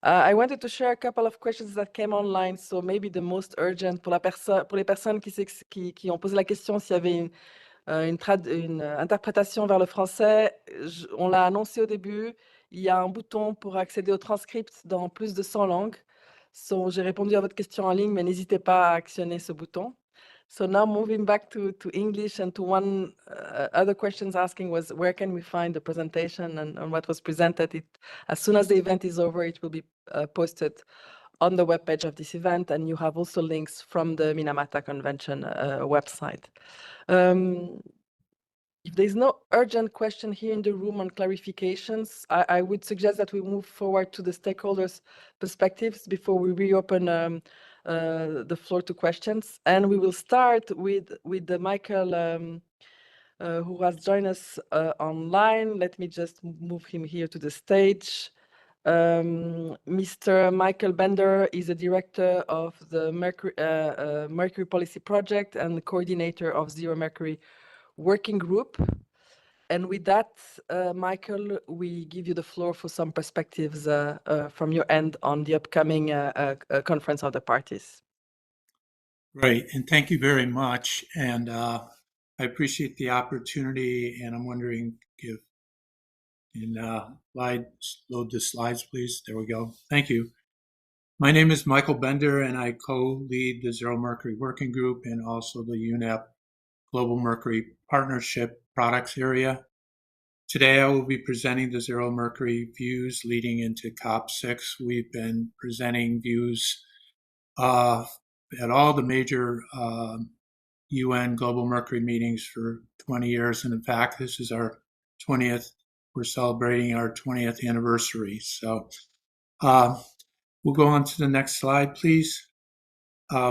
I wanted to share a couple of questions that came online. So maybe the most urgent pour les personnes qui ont posé la question s'il y avait une interprétation vers le français. On l'a annoncé au début. Il y a un bouton pour accéder au transcript dans plus de 100 langues. So, j'ai répondu à votre question en ligne, mais n'hésitez pas à actionner ce bouton. So now moving back to English, and to one other questions asking was, where can we find the presentation and what was presented? As soon as the event is over, it will be posted on the webpage of this event, and you have also links from the Minamata Convention website. If there's no urgent question here in the room on clarifications, I would suggest that we move forward to the stakeholders' perspectives before we reopen the floor to questions. And we will start with the Michael, who has joined us online. Let me just move him here to the stage. Mr. Michael Bender is the director of the Mercury Policy Project and the coordinator of Zero Mercury Working Group. And with that, Michael, we give you the floor for some perspectives from your end on the upcoming Conference of the Parties. Great, and thank you very much. And I appreciate the opportunity, and I'm wondering if load the slides, please. There we go. Thank you. My name is Michael Bender, and I co-lead the Zero Mercury Working Group and also the UNEP Global Mercury Partnership Products Area. Today, I will be presenting the Zero Mercury views leading into COP6. We've been presenting views at all the major UN Global Mercury meetings for 20 years. And in fact, this is our 20th, we're celebrating our 20th anniversary. So we'll go on to the next slide, please.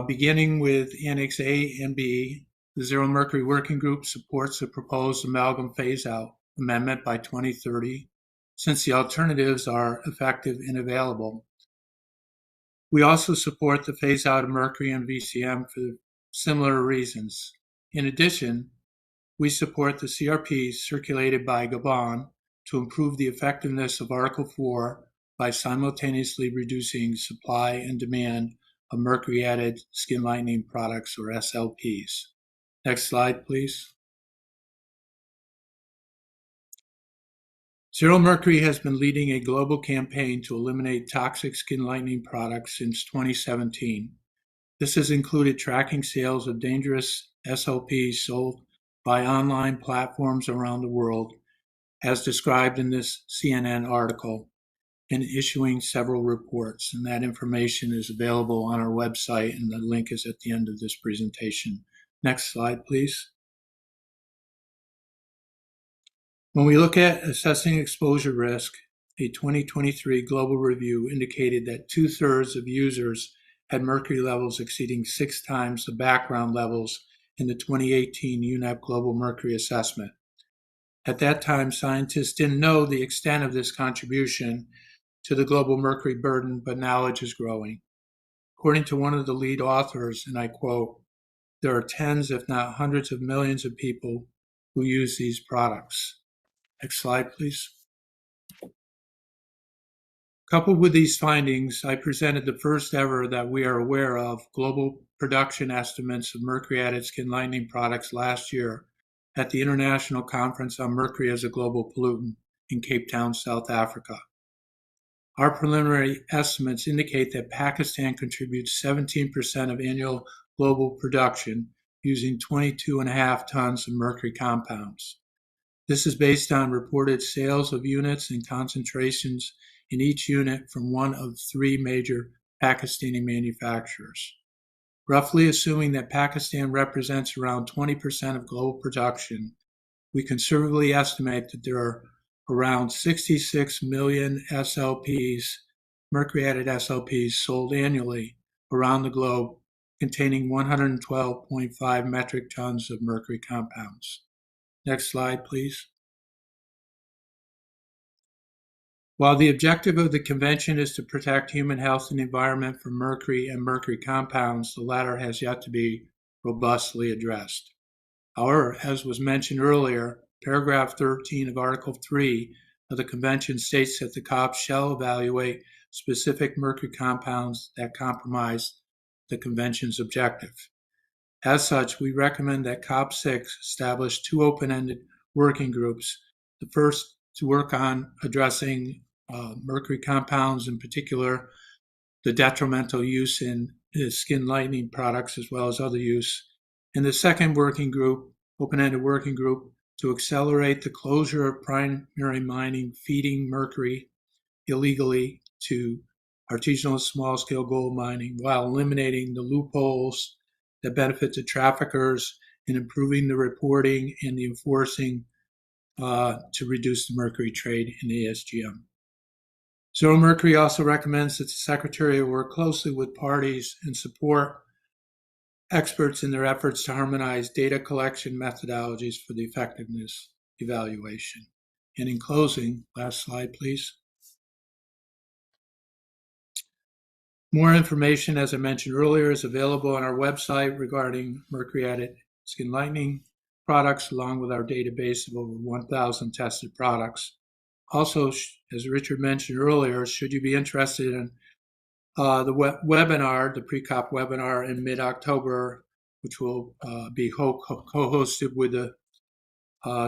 Beginning with Annex A and B, The Zero Mercury Working Group supports the proposed amalgam phase-out amendment by 2030, since the alternatives are effective and available. We also support the phase-out of mercury and VCM for similar reasons. In addition, we support the CRPs circulated by Gabon to improve the effectiveness of Article 4 by simultaneously reducing supply and demand of mercury-added skin lightening products, or SLPs. Next slide, please. Zero Mercury has been leading a global campaign to eliminate toxic skin lightening products since 2017. This has included tracking sales of dangerous SLPs sold by online platforms around the world, as described in this CNN article, and issuing several reports. And that information is available on our website, and the link is at the end of this presentation. Next slide, please. When we look at assessing exposure risk, a 2023 global review indicated that 2/3 of users had mercury levels exceeding 6 times the background levels in the 2018 UNEP Global Mercury Assessment. At that time, scientists didn't know the extent of this contribution to the global mercury burden, but knowledge is growing. According to one of the lead authors, and I quote, "There are tens, if not hundreds of millions of people who use these products." Next slide, please. Coupled with these findings, I presented the first ever that we are aware of global production estimates of mercury-added skin lightening products last year at the International Conference on Mercury as a Global Pollutant in Cape Town, South Africa. Our preliminary estimates indicate that Pakistan contributes 17% of annual global production, using 22.5 tons of mercury compounds. This is based on reported sales of units and concentrations in each unit from one of 3 major Pakistani manufacturers. Roughly assuming that Pakistan represents around 20% of global production, we conservatively estimate that there are around 66 million SLPs, mercury-added SLPs, sold annually around the globe, containing 112.5 metric tons of mercury compounds. Next slide, please. While the objective of the convention is to protect human health and the environment from mercury and mercury compounds, the latter has yet to be robustly addressed. However, as was mentioned earlier, paragraph 13 of Article 3 of the convention states that the COPs shall evaluate specific mercury compounds that compromise the convention's objective. As such, we recommend that COP6 establish 2 open-ended working groups, the first to work on addressing mercury compounds, in particular the detrimental use in skin lightening products as well as other use, and the second working group, open-ended working group, to accelerate the closure of primary mining feeding mercury illegally to artisanal small-scale gold mining, while eliminating the loopholes that benefit the traffickers and improving the reporting and the enforcing to reduce the mercury trade in ASGM. Zero Mercury also recommends that the Secretary work closely with parties and support experts in their efforts to harmonize data collection methodologies for the effectiveness evaluation. And in closing, last slide, please. More information, as I mentioned earlier, is available on our website regarding mercury-added skin lightening products, along with our database of over 1,000 tested products. Also, as Richard mentioned earlier, should you be interested in the webinar, the pre-COP webinar in mid-October, which will be co-hosted with the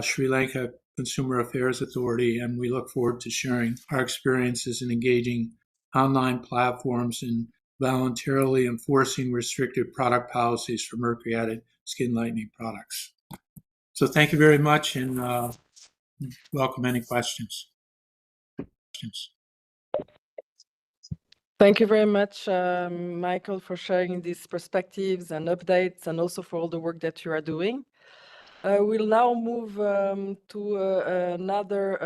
Sri Lanka Consumer Affairs Authority, and we look forward to sharing our experiences in engaging online platforms and voluntarily enforcing restrictive product policies for mercury-added skin lightening products. So thank you very much, and welcome any questions. Thank you very much, Michael, for sharing these perspectives and updates, and also for all the work that you are doing. We'll now move to another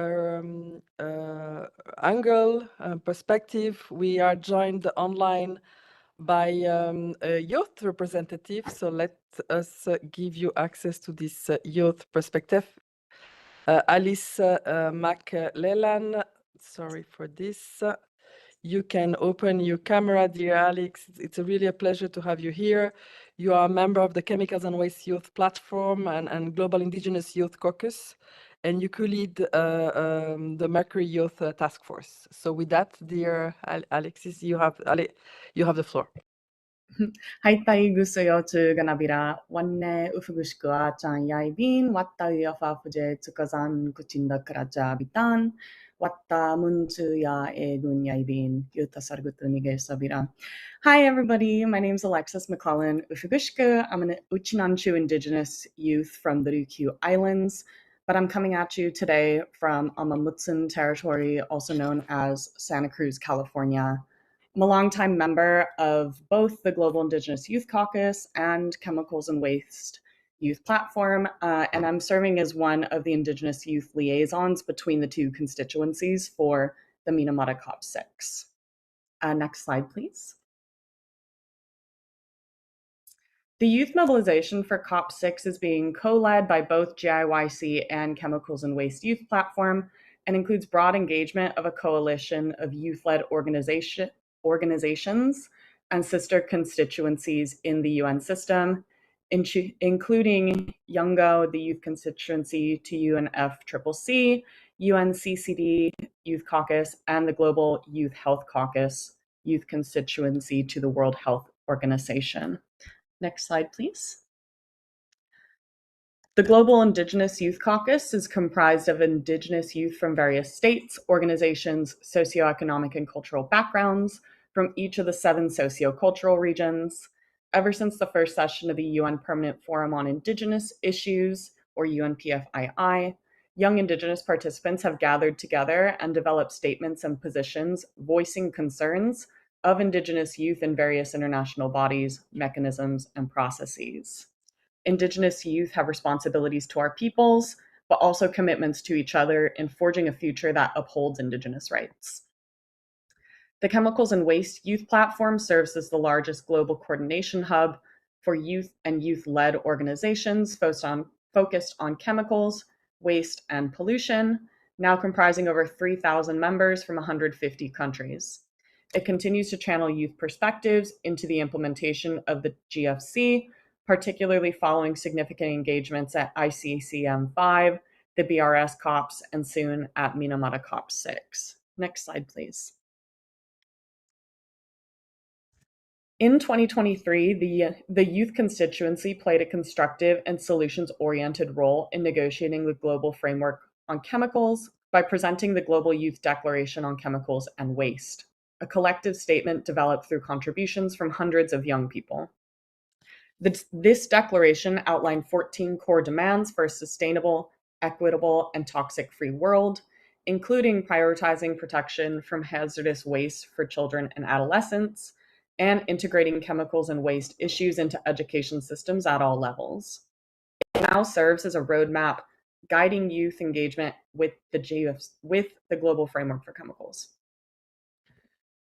angle, perspective. We are joined online by a youth representative, so let's us give you access to this youth perspective. Alice McLellan, sorry for this. You can open your camera, dear Alex. It's really a pleasure to have you here. You are a member of the Chemicals and Waste Youth Platform and Global Indigenous Youth Caucus, and you co-lead the Mercury Youth Task Force. So with that, dear Alexis, you have the floor. Haitai gusto tuganabira wanne ufugushkua chan yaibin watta yafa fuje tukazan kuchinda karaja bitan watta muntu ya egun yaibin yuta sargutunige sabira. Hi everybody, my name is Alexis McClellan Ufugushka. I'm an Uchinanchu Indigenous youth from the Ryukyu Islands, but I'm coming at you today from Amamutsun territory, also known as Santa Cruz, California. I'm a longtime member of both the Global Indigenous Youth Caucus and Chemicals and Waste Youth Platform, and I'm serving as one of the Indigenous youth liaisons between the two constituencies for the Minamata COP6. Next slide, please. The youth mobilization for COP6 is being co-led by both GIYC and Chemicals and Waste Youth Platform and includes broad engagement of a coalition of youth-led organizations and sister constituencies in the UN system, including YOUNGO, the youth constituency to UNFCCC, UNCCD Youth Caucus, and the Global Youth Health Caucus youth constituency to the World Health Organization. Next slide, please. The Global Indigenous Youth Caucus is comprised of Indigenous youth from various states, organizations, socioeconomic and cultural backgrounds from each of the 7 sociocultural regions. Ever since the first session of the UN Permanent Forum on Indigenous Issues, or UNPFII, young Indigenous participants have gathered together and developed statements and positions voicing concerns of Indigenous youth in various international bodies, mechanisms, and processes. Indigenous youth have responsibilities to our peoples, but also commitments to each other in forging a future that upholds Indigenous rights. The Chemicals and Waste Youth Platform serves as the largest global coordination hub for youth and youth-led organizations focused on chemicals, waste, and pollution, now comprising over 3,000 members from 150 countries. It continues to channel youth perspectives into the implementation of the GFC, particularly following significant engagements at ICCM5, the BRS COPs, and soon at Minamata COP6. Next slide, please. In 2023, the youth constituency played a constructive and solutions-oriented role in negotiating the global framework on chemicals by presenting the Global Youth Declaration on Chemicals and Waste, a collective statement developed through contributions from hundreds of young people. This declaration outlined 14 core demands for a sustainable, equitable, and toxic-free world, including prioritizing protection from hazardous waste for children and adolescents, and integrating chemicals and waste issues into education systems at all levels. It now serves as a roadmap guiding youth engagement with the Global Framework for Chemicals.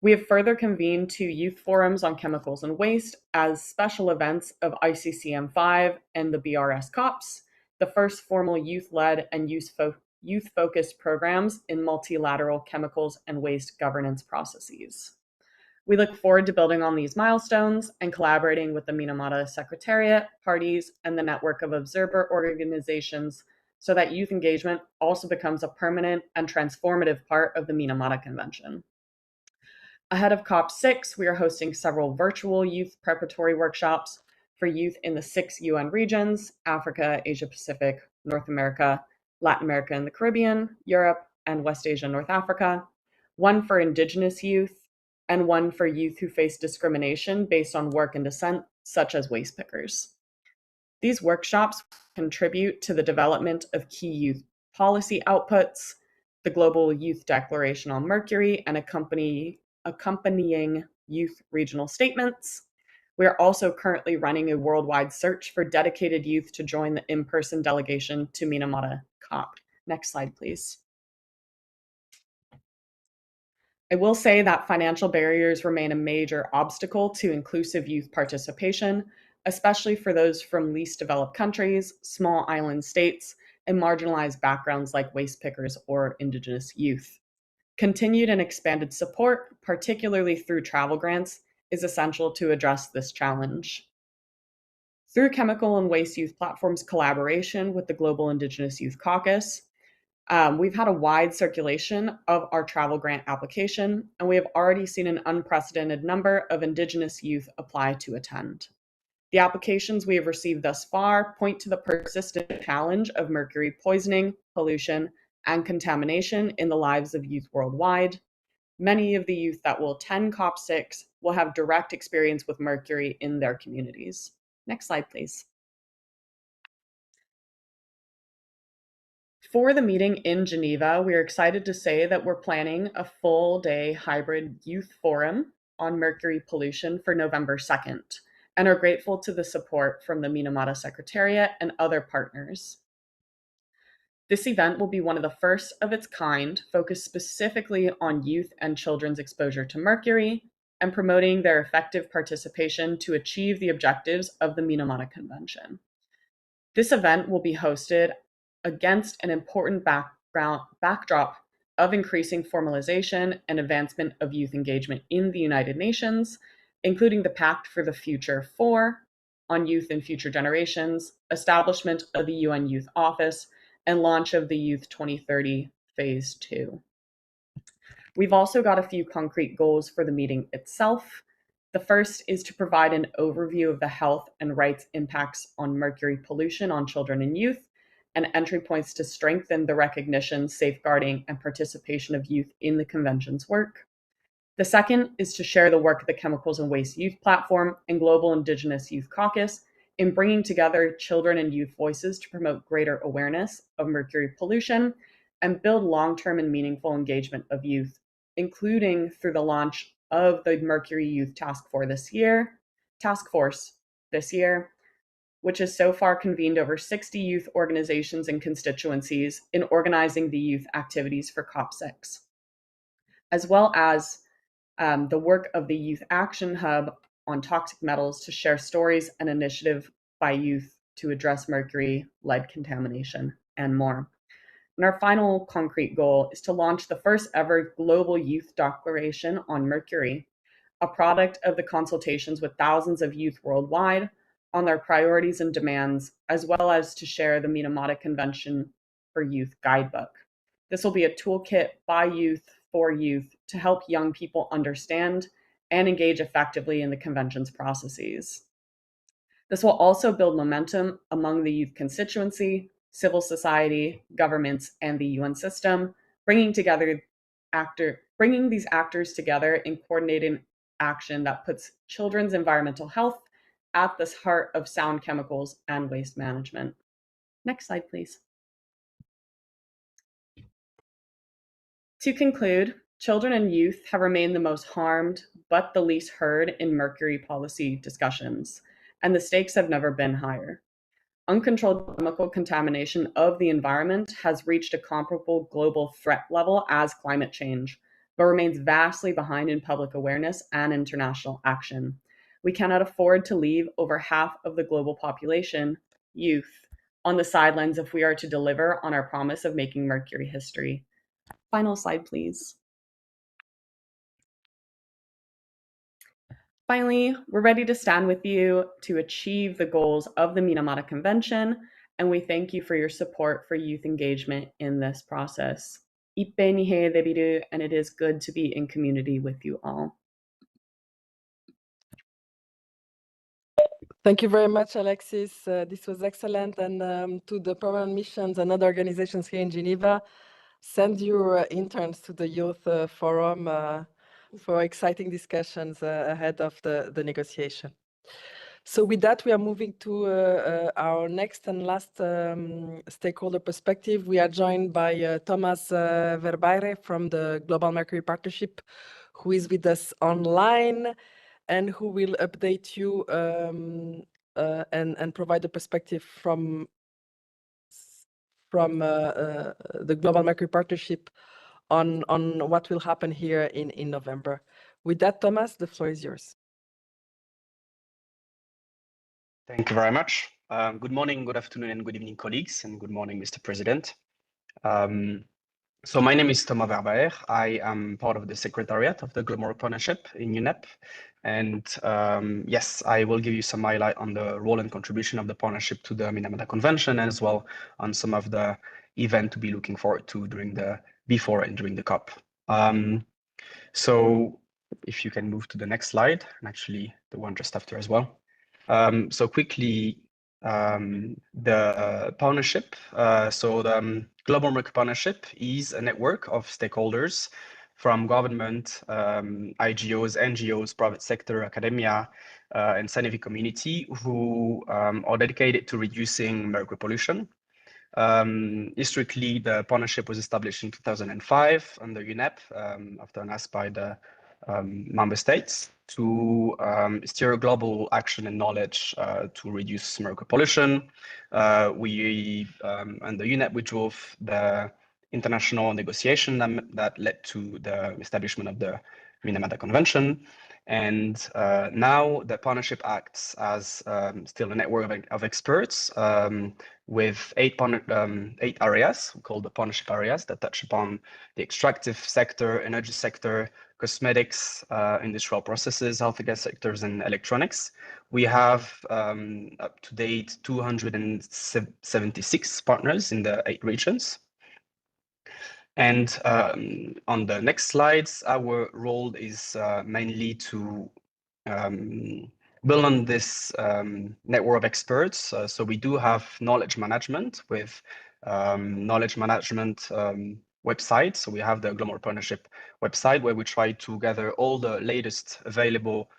We have further convened 2 youth forums on chemicals and waste as special events of ICCM5 and the BRS COPs, the first formal youth-led and youth-focused programs in multilateral chemicals and waste governance processes. We look forward to building on these milestones and collaborating with the Minamata Secretariat, parties, and the network of observer organizations so that youth engagement also becomes a permanent and transformative part of the Minamata Convention. Ahead of COP6, we are hosting several virtual youth preparatory workshops for youth in the 6 UN regions: Africa, Asia Pacific, North America, Latin America and the Caribbean, Europe, and West Asia, North Africa, one for Indigenous youth, and one for youth who face discrimination based on work and descent, such as waste pickers. These workshops contribute to the development of key youth policy outputs, the Global Youth Declaration on Mercury, and accompanying youth regional statements. We are also currently running a worldwide search for dedicated youth to join the in-person delegation to Minamata COP. Next slide, please. I will say that financial barriers remain a major obstacle to inclusive youth participation, especially for those from least developed countries, small island states, and marginalized backgrounds like waste pickers or Indigenous youth. Continued and expanded support, particularly through travel grants, is essential to address this challenge. Through Chemical and Waste Youth Platform's collaboration with the Global Indigenous Youth Caucus, we've had a wide circulation of our travel grant application, and we have already seen an unprecedented number of Indigenous youth apply to attend. The applications we have received thus far point to the persistent challenge of mercury poisoning, pollution, and contamination in the lives of youth worldwide. Many of the youth that will attend COP6 will have direct experience with mercury in their communities. Next slide, please. For the meeting in Geneva, we are excited to say that we're planning a full-day hybrid youth forum on mercury pollution for November 2nd, and are grateful to the support from the Minamata Secretariat and other partners. This event will be one of the first of its kind, focused specifically on youth and children's exposure to mercury and promoting their effective participation to achieve the objectives of the Minamata Convention. This event will be hosted against an important backdrop of increasing formalization and advancement of youth engagement in the United Nations, including the Pact for the Future 4 on Youth and Future Generations, establishment of the UN Youth Office, and launch of the Youth 2030 Phase 2. We've also got a few concrete goals for the meeting itself. The first is to provide an overview of the health and rights impacts on mercury pollution on children and youth, and entry points to strengthen the recognition, safeguarding, and participation of youth in the Convention's work. The second is to share the work of the Chemicals and Waste Youth Platform and Global Indigenous Youth Caucus in bringing together children and youth voices to promote greater awareness of mercury pollution and build long-term and meaningful engagement of youth, including through the launch of the Mercury Youth Task Force this year, which has so far convened over 60 youth organizations and constituencies in organizing the youth activities for COP6, as well as the work of the Youth Action Hub on toxic metals to share stories and initiative by youth to address mercury, lead contamination, and more. And our final concrete goal is to launch the first ever Global Youth Declaration on Mercury, a product of the consultations with thousands of youth worldwide on their priorities and demands, as well as to share the Minamata Convention for Youth Guidebook. This will be a toolkit by youth for youth to help young people understand and engage effectively in the Convention's processes. This will also build momentum among the youth constituency, civil society, governments, and the UN system, bringing these actors together in coordinating action that puts children's environmental health at the heart of sound chemicals and waste management. Next slide, please. To conclude, children and youth have remained the most harmed but the least heard in mercury policy discussions, and the stakes have never been higher. Uncontrolled chemical contamination of the environment has reached a comparable global threat level as climate change, but remains vastly behind in public awareness and international action. We cannot afford to leave over half of the global population, youth, on the sidelines if we are to deliver on our promise of making mercury history. Final slide, please. Finally, we're ready to stand with you to achieve the goals of the Minamata Convention, and we thank you for your support for youth engagement in this process. Ipe nihe debiru, and it is good to be in community with you all. Thank you very much, Alexis. This was excellent. And to the permanent missions and other organizations here in Geneva, send your interns to the Youth Forum for exciting discussions ahead of the negotiation. So with that, we are moving to our next and last stakeholder perspective. We are joined by Thomas Verbeire from the Global Mercury Partnership, who is with us online and who will update you and provide a perspective from the Global Mercury Partnership on what will happen here in November. With that, Thomas, the floor is yours. Thank you very much. Good morning, good afternoon, and good evening, colleagues, and good morning, Mr. President. So my name is Thomas Verbaer. I am part of the Secretariat of the Global Partnership in UNEP. And yes, I will give you some highlight on the role and contribution of the partnership to the Minamata Convention, as well on some of the event to be looking forward to during the before and during the COP. So if you can move to the next slide, and actually the one just after as well. So quickly, the partnership. So the Global Mercury Partnership is a network of stakeholders from government, IGOs, NGOs, private sector, academia, and scientific community who are dedicated to reducing mercury pollution. Historically, the partnership was established in 2005 under UNEP after an ask by the member states to steer global action and knowledge to reduce mercury pollution. Under UNEP, we drove the international negotiation that led to the establishment of the Minamata Convention. And now the partnership acts as still a network of experts with eight areas called the partnership areas that touch upon the extractive sector, energy sector, cosmetics, industrial processes, healthcare sectors, and electronics. We have up to date 276 partners in the 8 regions. And on the next slides, our role is mainly to build on this network of experts. So we do have knowledge management with knowledge management website. So we have the Global Partnership website where we try to gather all the latest available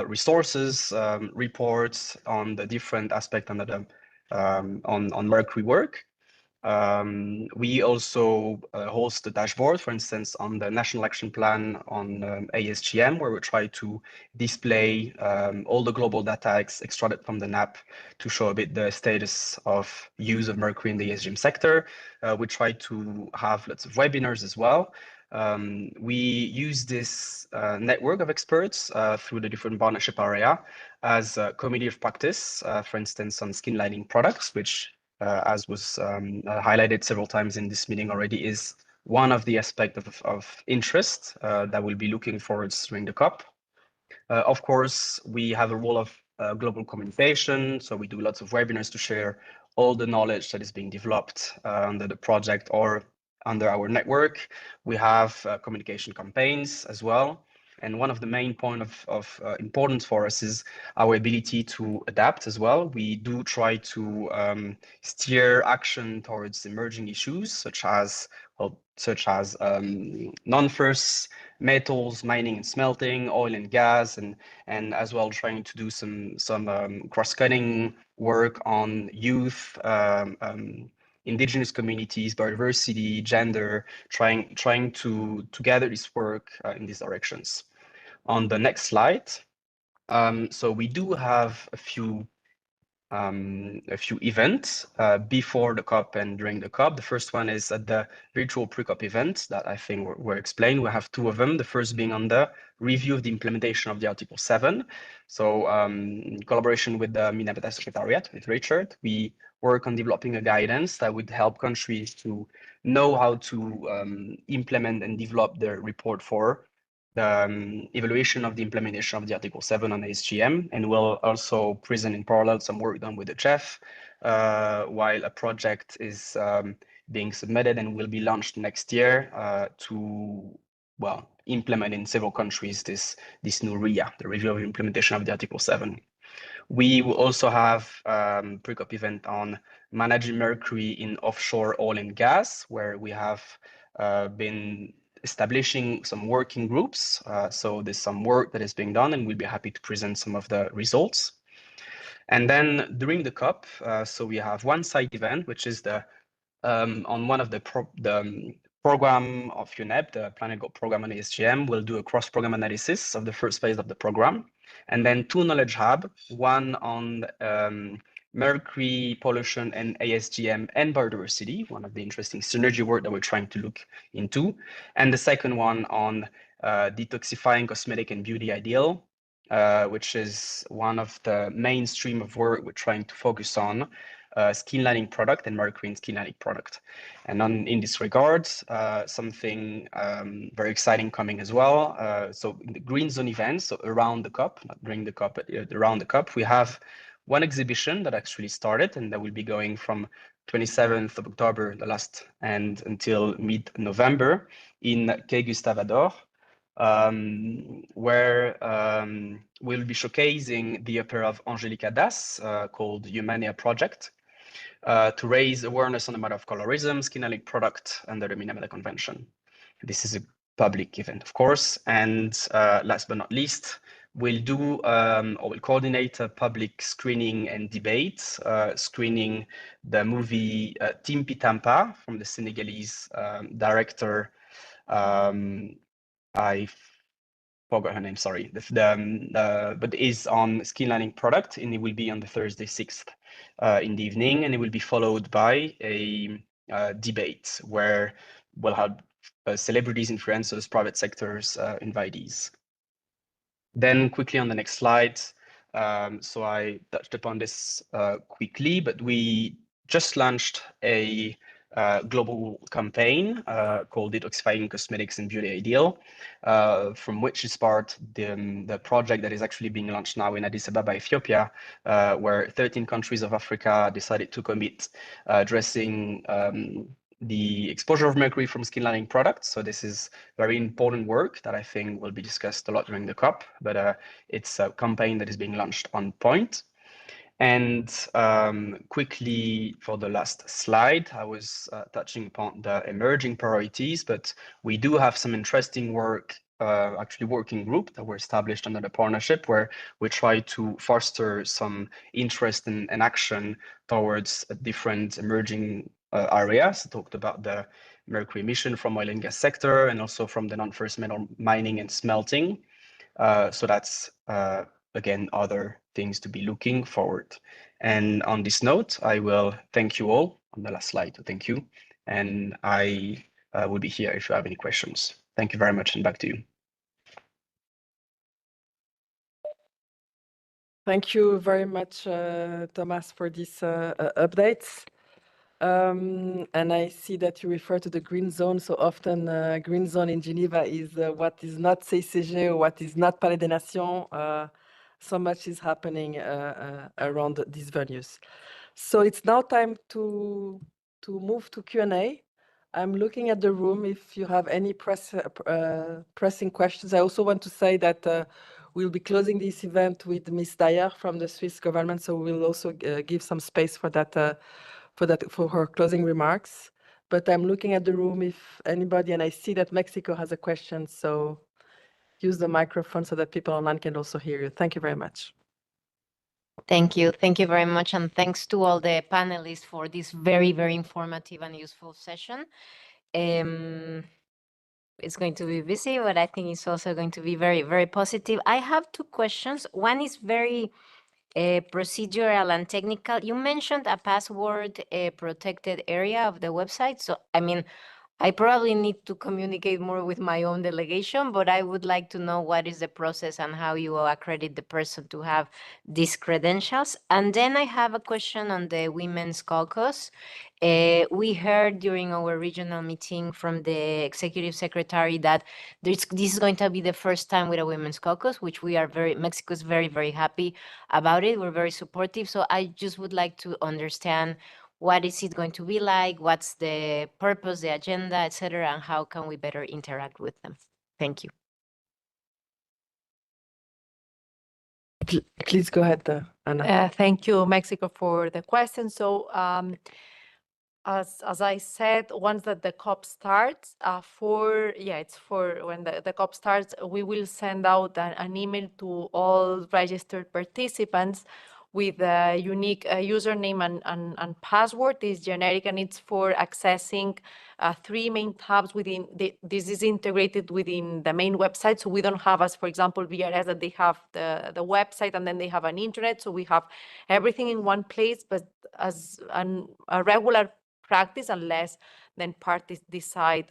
resources, reports on the different aspects under the on Mercury work. We also host the dashboard, for instance, on the National Action Plan on ASGM, where we try to display all the global data extracted from the NAP to show a bit the status of use of mercury in the ASGM sector. We try to have lots of webinars as well. We use this network of experts through the different partnership area as a committee of practice, for instance, on skin lining products, which as was highlighted several times in this meeting already, is one of the aspects of interest that we'll be looking forward during the COP. Of course, we have a role of global communication, so we do lots of webinars to share all the knowledge that is being developed under the project or under our network. We have communication campaigns as well. And one of the main points of importance for us is our ability to adapt as well. We do try to steer action towards emerging issues such as non-ferrous metals, mining and smelting, oil and gas, and as well trying to do some cross-cutting work on youth, indigenous communities, biodiversity, gender, trying to gather this work in these directions. On the next slide, so we do have a few events before the COP and during the COP. The first one is at the virtual pre-COP event that I think were explained. We have 2 of them. The first being on the review of the implementation of the Article 7. So in collaboration with the Minamata Secretariat, with Richard, we work on developing a guidance that would help countries to know how to implement and develop their report for the evaluation of the implementation of the Article 7 on ASGM, and we'll also present in parallel some work done with the GEF, while a project is being submitted and will be launched next year to, well, implement in several countries this new RIA, the review of implementation of the Article 7. We will also have pre-COP event on managing mercury in offshore oil and gas, where we have been establishing some working groups. So there's some work that is being done, and we'll be happy to present some of the results. And then during the COP, so we have one side event, which is the on one of the program of UNEP, the Planet Goal program on ASGM. We'll do a cross-program analysis of the first phase of the program, and then 2 knowledge hub, one on mercury pollution and ASGM and biodiversity, one of the interesting synergy work that we're trying to look into, and the second one on detoxifying cosmetic and beauty ideal, which is one of the mainstream of work we're trying to focus on, skin lining product and Mercury skin lining product. And in this regard, something very exciting coming as well. So in the Green Zone events, so around the COP, not during the COP, but around the COP, we have one exhibition that actually started, and that will be going from 27th of October, the last, and until mid-November in Quai Gustave Ador, where we'll be showcasing the opera of Angelica Das called Humania Project to raise awareness on the matter of colorism, skin lining product under the Minamata Convention. This is a public event, of course. And last but not least, we'll do or we'll coordinate a public screening and debate, screening the movie Timpi Tampa from the Senegalese director. I forgot her name, sorry. But is on skin lining product, and it will be on the Thursday 6th in the evening, and it will be followed by a debate where we'll have celebrities, influencers, private sectors, invitees. Then quickly on the next slide, so I touched upon this quickly, but we just launched a global campaign called Detoxifying Cosmetics and Beauty Ideal, from which is part the project that is actually being launched now in Addis Ababa, Ethiopia, where 13 countries of Africa decided to commit addressing the exposure of mercury from skin lining products. So this is very important work that I think will be discussed a lot during the COP, but it's a campaign that is being launched on point. And quickly for the last slide, I was touching upon the emerging priorities, but we do have some interesting work, actually working group that were established under the partnership, where we try to foster some interest and action towards different emerging areas. I talked about the mercury emission from oil and gas sector, and also from the non-ferrous metal mining and smelting. So that's again, other things to be looking forward. And on this note, I will thank you all on the last slide. Thank you. And I will be here if you have any questions. Thank you very much, and back to you. Thank you very much, Thomas, for these updates. And I see that you refer to the green zone. So often green zone in Geneva is what is not CCG or what is not Palais des Nations. So much is happening around these venues. So it's now time to move to Q&A. I'm looking at the room if you have any pressing questions. I also want to say that we'll be closing this event with Ms. Dyer from the Swiss government. So we'll also give some space for that, for her closing remarks. But I'm looking at the room if anybody, and I see that Mexico has a question. So use the microphone so that people online can also hear you. Thank you very much. Thank you. Thank you very much. And thanks to all the panelists for this very, very informative and useful session. It's going to be busy, but I think it's also going to be very, very positive. I have two questions. One is very procedural and technical. You mentioned a password protected area of the website. So, I mean, I probably need to communicate more with my own delegation, but I would like to know what is the process and how you will accredit the person to have these credentials. And then I have a question on the Women's Caucus. We heard during our regional meeting from the executive secretary that this is going to be the first time with a Women's Caucus, which we are Mexico is very, very happy about it. We're very supportive. So I just would like to understand what is it going to be like, what's the purpose, the agenda, etc., and how can we better interact with them? Thank you. Please go ahead, Anna. Thank you, Mexico, for the question. So as I said, once that the COP starts, it's for when the COP starts, we will send out an email to all registered participants with a unique username and password. Is generic, and it's for accessing 3 main tabs within this is integrated within the main website. So we don't have, as for example, VRS, that they have the website and then they have an internet. So we have everything in one place, but as a regular practice, unless then parties decide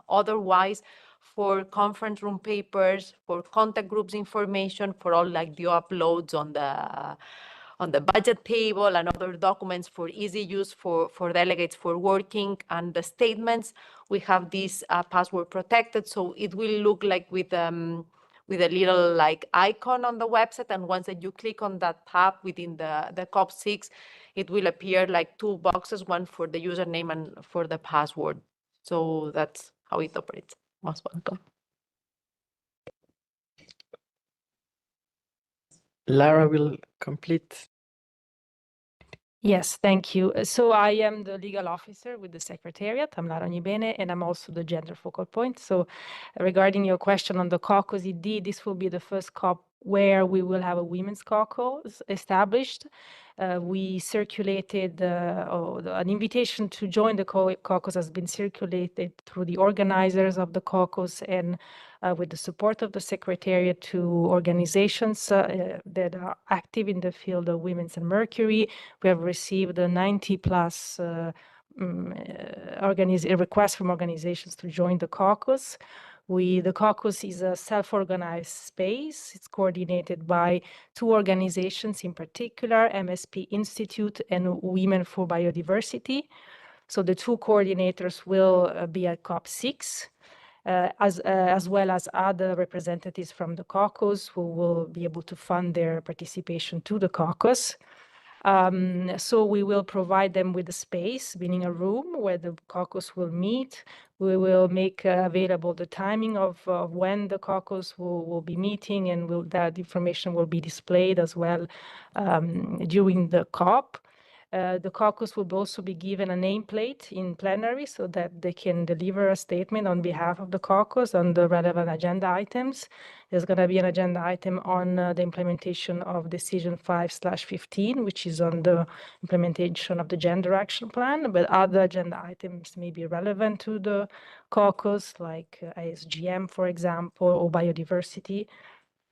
otherwise. for conference room papers, for contact groups information, for all like the uploads on the budget table and other documents for easy use for delegates for working, and the statements. We have this password protected, so it will look like with a little like icon on the website, and once that you click on that tab within the COP6, it will appear like two boxes, one for the username and for the password. So that's how it operates. Osvaldo. Lara will complete. Yes, thank you. So I am the legal officer with the Secretariat. I'm Lara Ognibene, and I'm also the gender focal point. So regarding your question on the caucus, indeed, this will be the first COP where we will have a women's caucus established. We circulated, an invitation to join the caucus has been circulated through the organizers of the caucus and with the support of the Secretariat to organizations that are active in the field of women's and Mercury. We have received a 90 plus requests from organizations to join the caucus. The caucus is a self-organized space. It's coordinated by two organizations in particular, MSP Institute and Women for Biodiversity. So the two coordinators will be at COP6, as well as other representatives from the caucus who will be able to fund their participation to the caucus. So we will provide them with a space, meaning a room where the caucus will meet. We will make available the timing of when the caucus will be meeting, and that information will be displayed as well during the COP. The caucus will also be given a nameplate in plenary so that they can deliver a statement on behalf of the caucus on the relevant agenda items. There's going to be an agenda item on the implementation of Decision 5/15, which is on the implementation of the Gender Action Plan, but other agenda items may be relevant to the caucus, like ASGM, for example, or biodiversity.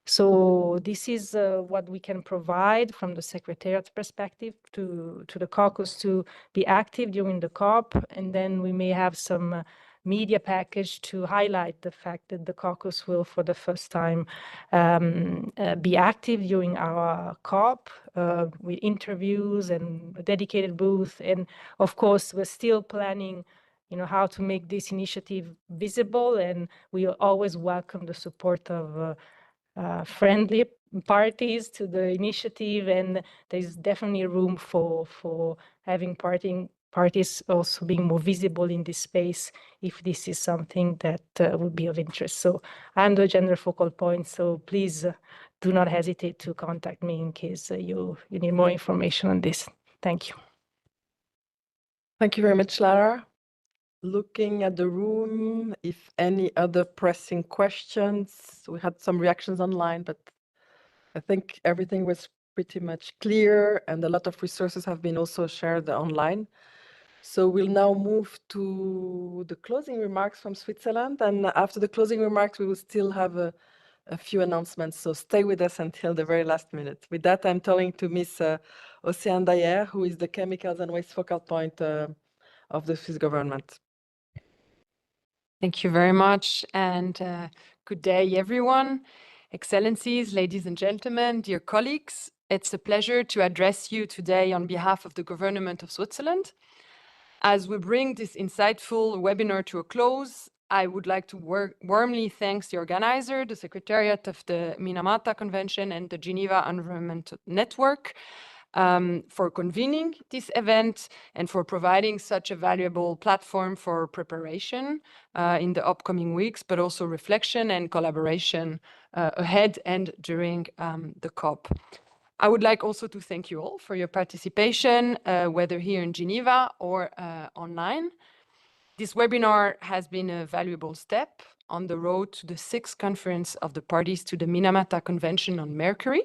So this is what we can provide from the Secretariat's perspective to the caucus to be active during the COP. And then we may have some media package to highlight the fact that the caucus will, for the first time, be active during our COP with interviews and a dedicated booth. And of course, we're still planning how to make this initiative visible, and we always welcome the support of friendly parties to the initiative, and there's definitely room for having parties also being more visible in this space if this is something that would be of interest. So I'm the gender focal point, so please do not hesitate to contact me in case you need more information on this. Thank you. Thank you very much, Lara. Looking at the room, if any other pressing questions. We had some reactions online, but I think everything was pretty much clear, and a lot of resources have been also shared online. So we'll now move to the closing remarks from Switzerland, and after the closing remarks, we will still have a few announcements, so stay with us until the very last minute. With that, I'm turning to Ms. Océane Dayer, who is the Chemicals and Waste Focal Point of the Swiss government. Thank you very much, and good day, everyone. Excellencies, ladies and gentlemen, dear colleagues, it's a pleasure to address you today on behalf of the government of Switzerland. As we bring this insightful webinar to a close, I would like to warmly thank the organizer, the Secretariat of the Minamata Convention and the Geneva Environment Network for convening this event and for providing such a valuable platform for preparation in the upcoming weeks, but also reflection and collaboration ahead and during the COP. I would like also to thank you all for your participation, whether here in Geneva or online. This webinar has been a valuable step on the road to the 6th conference of the parties to the Minamata Convention on Mercury.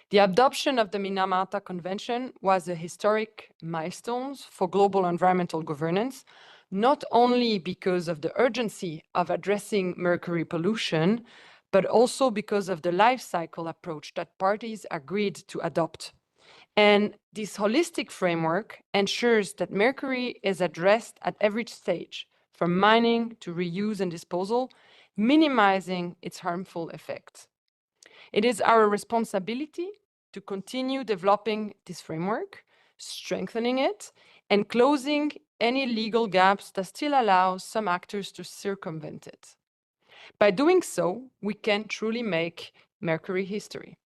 The adoption of the Minamata Convention was a historic milestone for global environmental governance, not only because of the urgency of addressing mercury pollution, but also because of the life cycle approach that parties agreed to adopt. And this holistic framework ensures that mercury is addressed at every stage, from mining to reuse and disposal, minimizing its harmful effects. It is our responsibility to continue developing this framework, strengthening it, and closing any legal gaps that still allow some actors to circumvent it. By doing so, we can truly make Mercury history.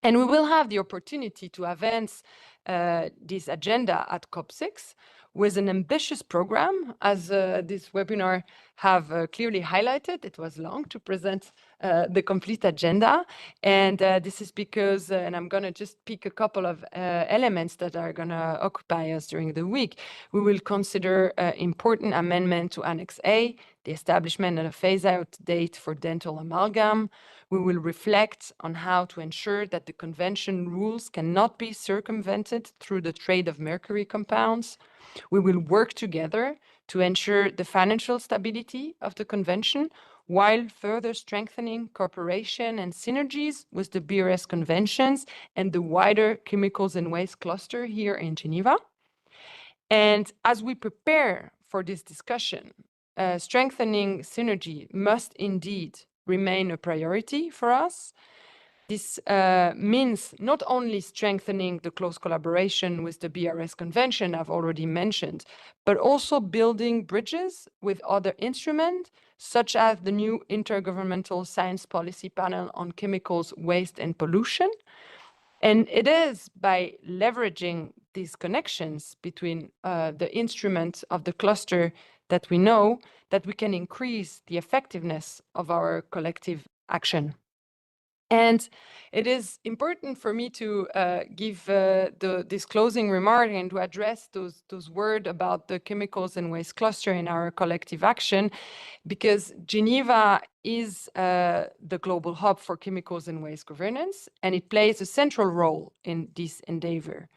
And we will have the opportunity to advance this agenda at COP6 with an ambitious program, as this webinar have clearly highlighted. It was long to present the complete agenda. And this is because, and I'm going to just pick a couple of elements that are going to occupy us during the week. We will consider important amendment to Annex A, the establishment of a phase-out date for dental amalgam. We will reflect on how to ensure that the convention rules cannot be circumvented through the trade of mercury compounds. We will work together to ensure the financial stability of the convention while further strengthening cooperation and synergies with the BRS conventions and the wider chemicals and waste cluster here in Geneva. And as we prepare for this discussion, strengthening synergy must indeed remain a priority for us. This means not only strengthening the close collaboration with the BRS Convention I've already mentioned, but also building bridges with other instruments, such as the new Intergovernmental Science Policy Panel on Chemicals, Waste and Pollution. And it is by leveraging these connections between the instruments of the cluster that we know that we can increase the effectiveness of our collective action. And it is important for me to give this closing remark and to address those words about the chemicals and waste cluster in our collective action, because Geneva is the global hub for chemicals and waste governance, and it plays a central role in this endeavor.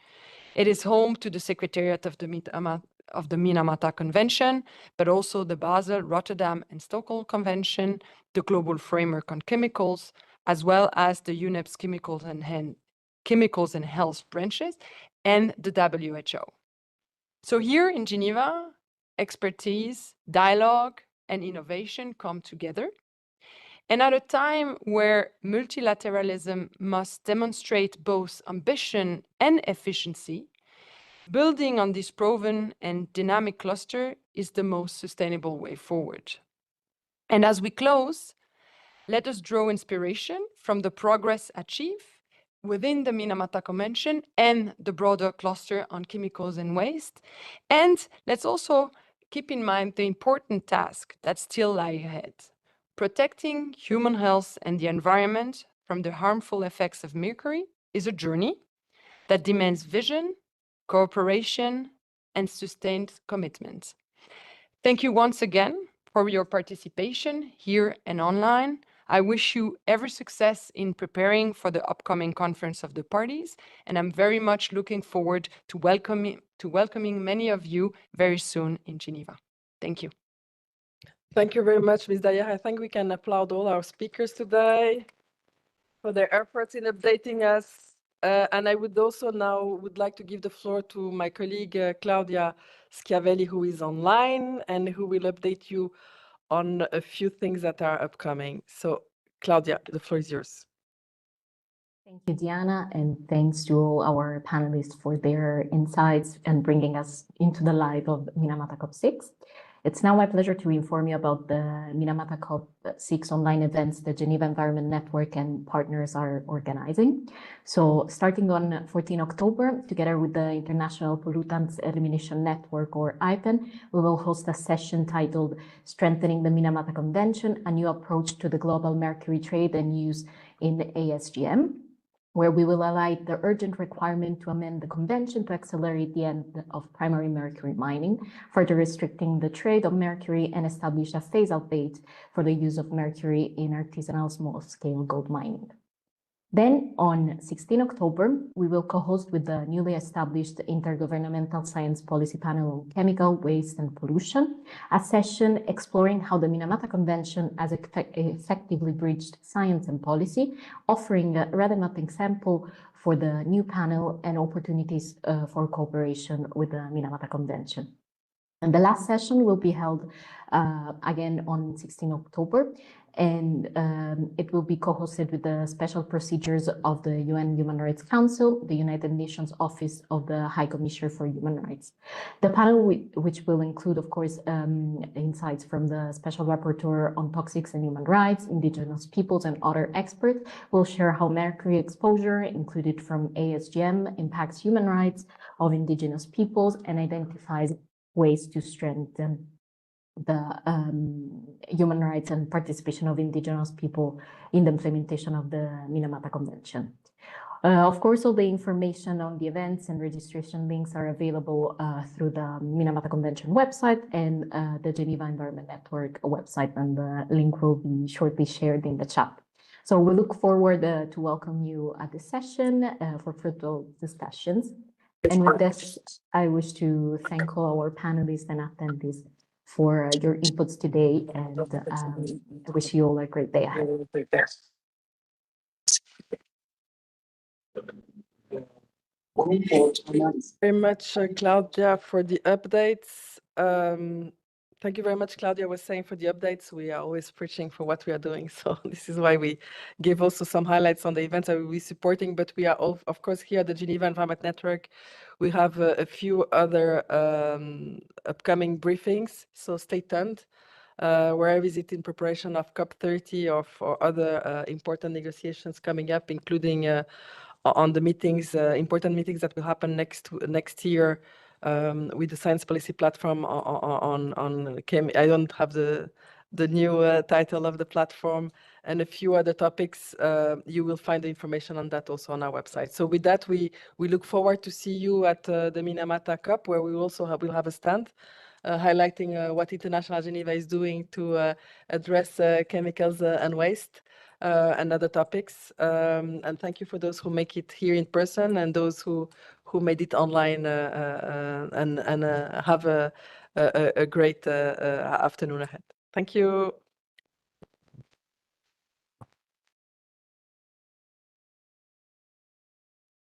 It is home to the Secretariat of the Minamata Convention, but also the Basel, Rotterdam, and Stockholm Convention, the Global Framework on Chemicals, as well as the UNEP's Chemicals and Health branches, and the WHO. So here in Geneva, expertise, dialogue, and innovation come together. And at a time where multilateralism must demonstrate both ambition and efficiency, building on this proven and dynamic cluster is the most sustainable way forward. And as we close, let us draw inspiration from the progress achieved within the Minamata Convention and the broader cluster on chemicals and waste. And let's also keep in mind the important task that still lies ahead. Protecting human health and the environment from the harmful effects of mercury is a journey that demands vision, cooperation, and sustained commitment. Thank you once again for your participation here and online. I wish you every success in preparing for the upcoming Conference of the Parties, and I'm very much looking forward to welcoming many of you very soon in Geneva. Thank you. Thank you very much, Ms. Daya. I think we can applaud all our speakers today for their efforts in updating us. And I would also now like to give the floor to my colleague, Claudia Schiavelli, who is online and who will update you on a few things that are upcoming. So, Claudia, the floor is yours. Thank you, Diana, and thanks to all our panelists for their insights and bringing us into the light of Minamata COP6. It's now my pleasure to inform you about the Minamata COP6 online events the Geneva Environment Network and partners are organizing. So starting on 14 October, together with the International Pollutants Elimination Network, or IPEN, we will host a session titled Strengthening the Minamata Convention, a New Approach to the Global Mercury Trade and Use in ASGM, where we will highlight the urgent requirement to amend the convention to accelerate the end of primary mercury mining, further restricting the trade of mercury, and establish a phase-out date for the use of mercury in artisanal small-scale gold mining. Then, on 16 October, we will co-host with the newly established Intergovernmental Science Policy Panel on Chemical, Waste and Pollution, a session exploring how the Minamata Convention has effectively bridged science and policy, offering a relevant example for the new panel and opportunities for cooperation with the Minamata Convention. And the last session will be held again on 16 October, and it will be co-hosted with the special procedures of the UN Human Rights Council, the United Nations Office of the High Commissioner for Human Rights. The panel, which will include, of course, insights from the Special Rapporteur on Toxics and Human Rights, Indigenous Peoples, and other experts, will share how mercury exposure, included from ASGM, impacts human rights of Indigenous peoples and identifies ways to strengthen the human rights and participation of Indigenous people in the implementation of the Minamata Convention. Of course, all the information on the events and registration links are available through the Minamata Convention website and the Geneva Environment Network website, and the link will be shortly shared in the chat. So we look forward to welcome you at the session for fruitful discussions. And with this, I wish to thank all our panelists and attendees for your inputs today, and I wish you all a great day ahead. Very much, Claudia, for the updates. Thank you very much, Claudia was saying, for the updates. We are always preaching for what we are doing. So this is why we give also some highlights on the events that we will be supporting. But we are, all, of course, here at the Geneva Environment Network. We have a few other upcoming briefings, so stay tuned. Where I visit in preparation of COP30 or other important negotiations coming up, including on the meetings, important meetings that will happen next year with the Science Policy Platform on I don't have the new title of the platform, and a few other topics. You will find the information on that also on our website. So with that, we look forward to see you at the Minamata COP, where we also will have a stand highlighting what International Geneva is doing to address chemicals and waste. And other topics. And thank you for those who make it here in person and those who made it online and have a great afternoon ahead. Thank you.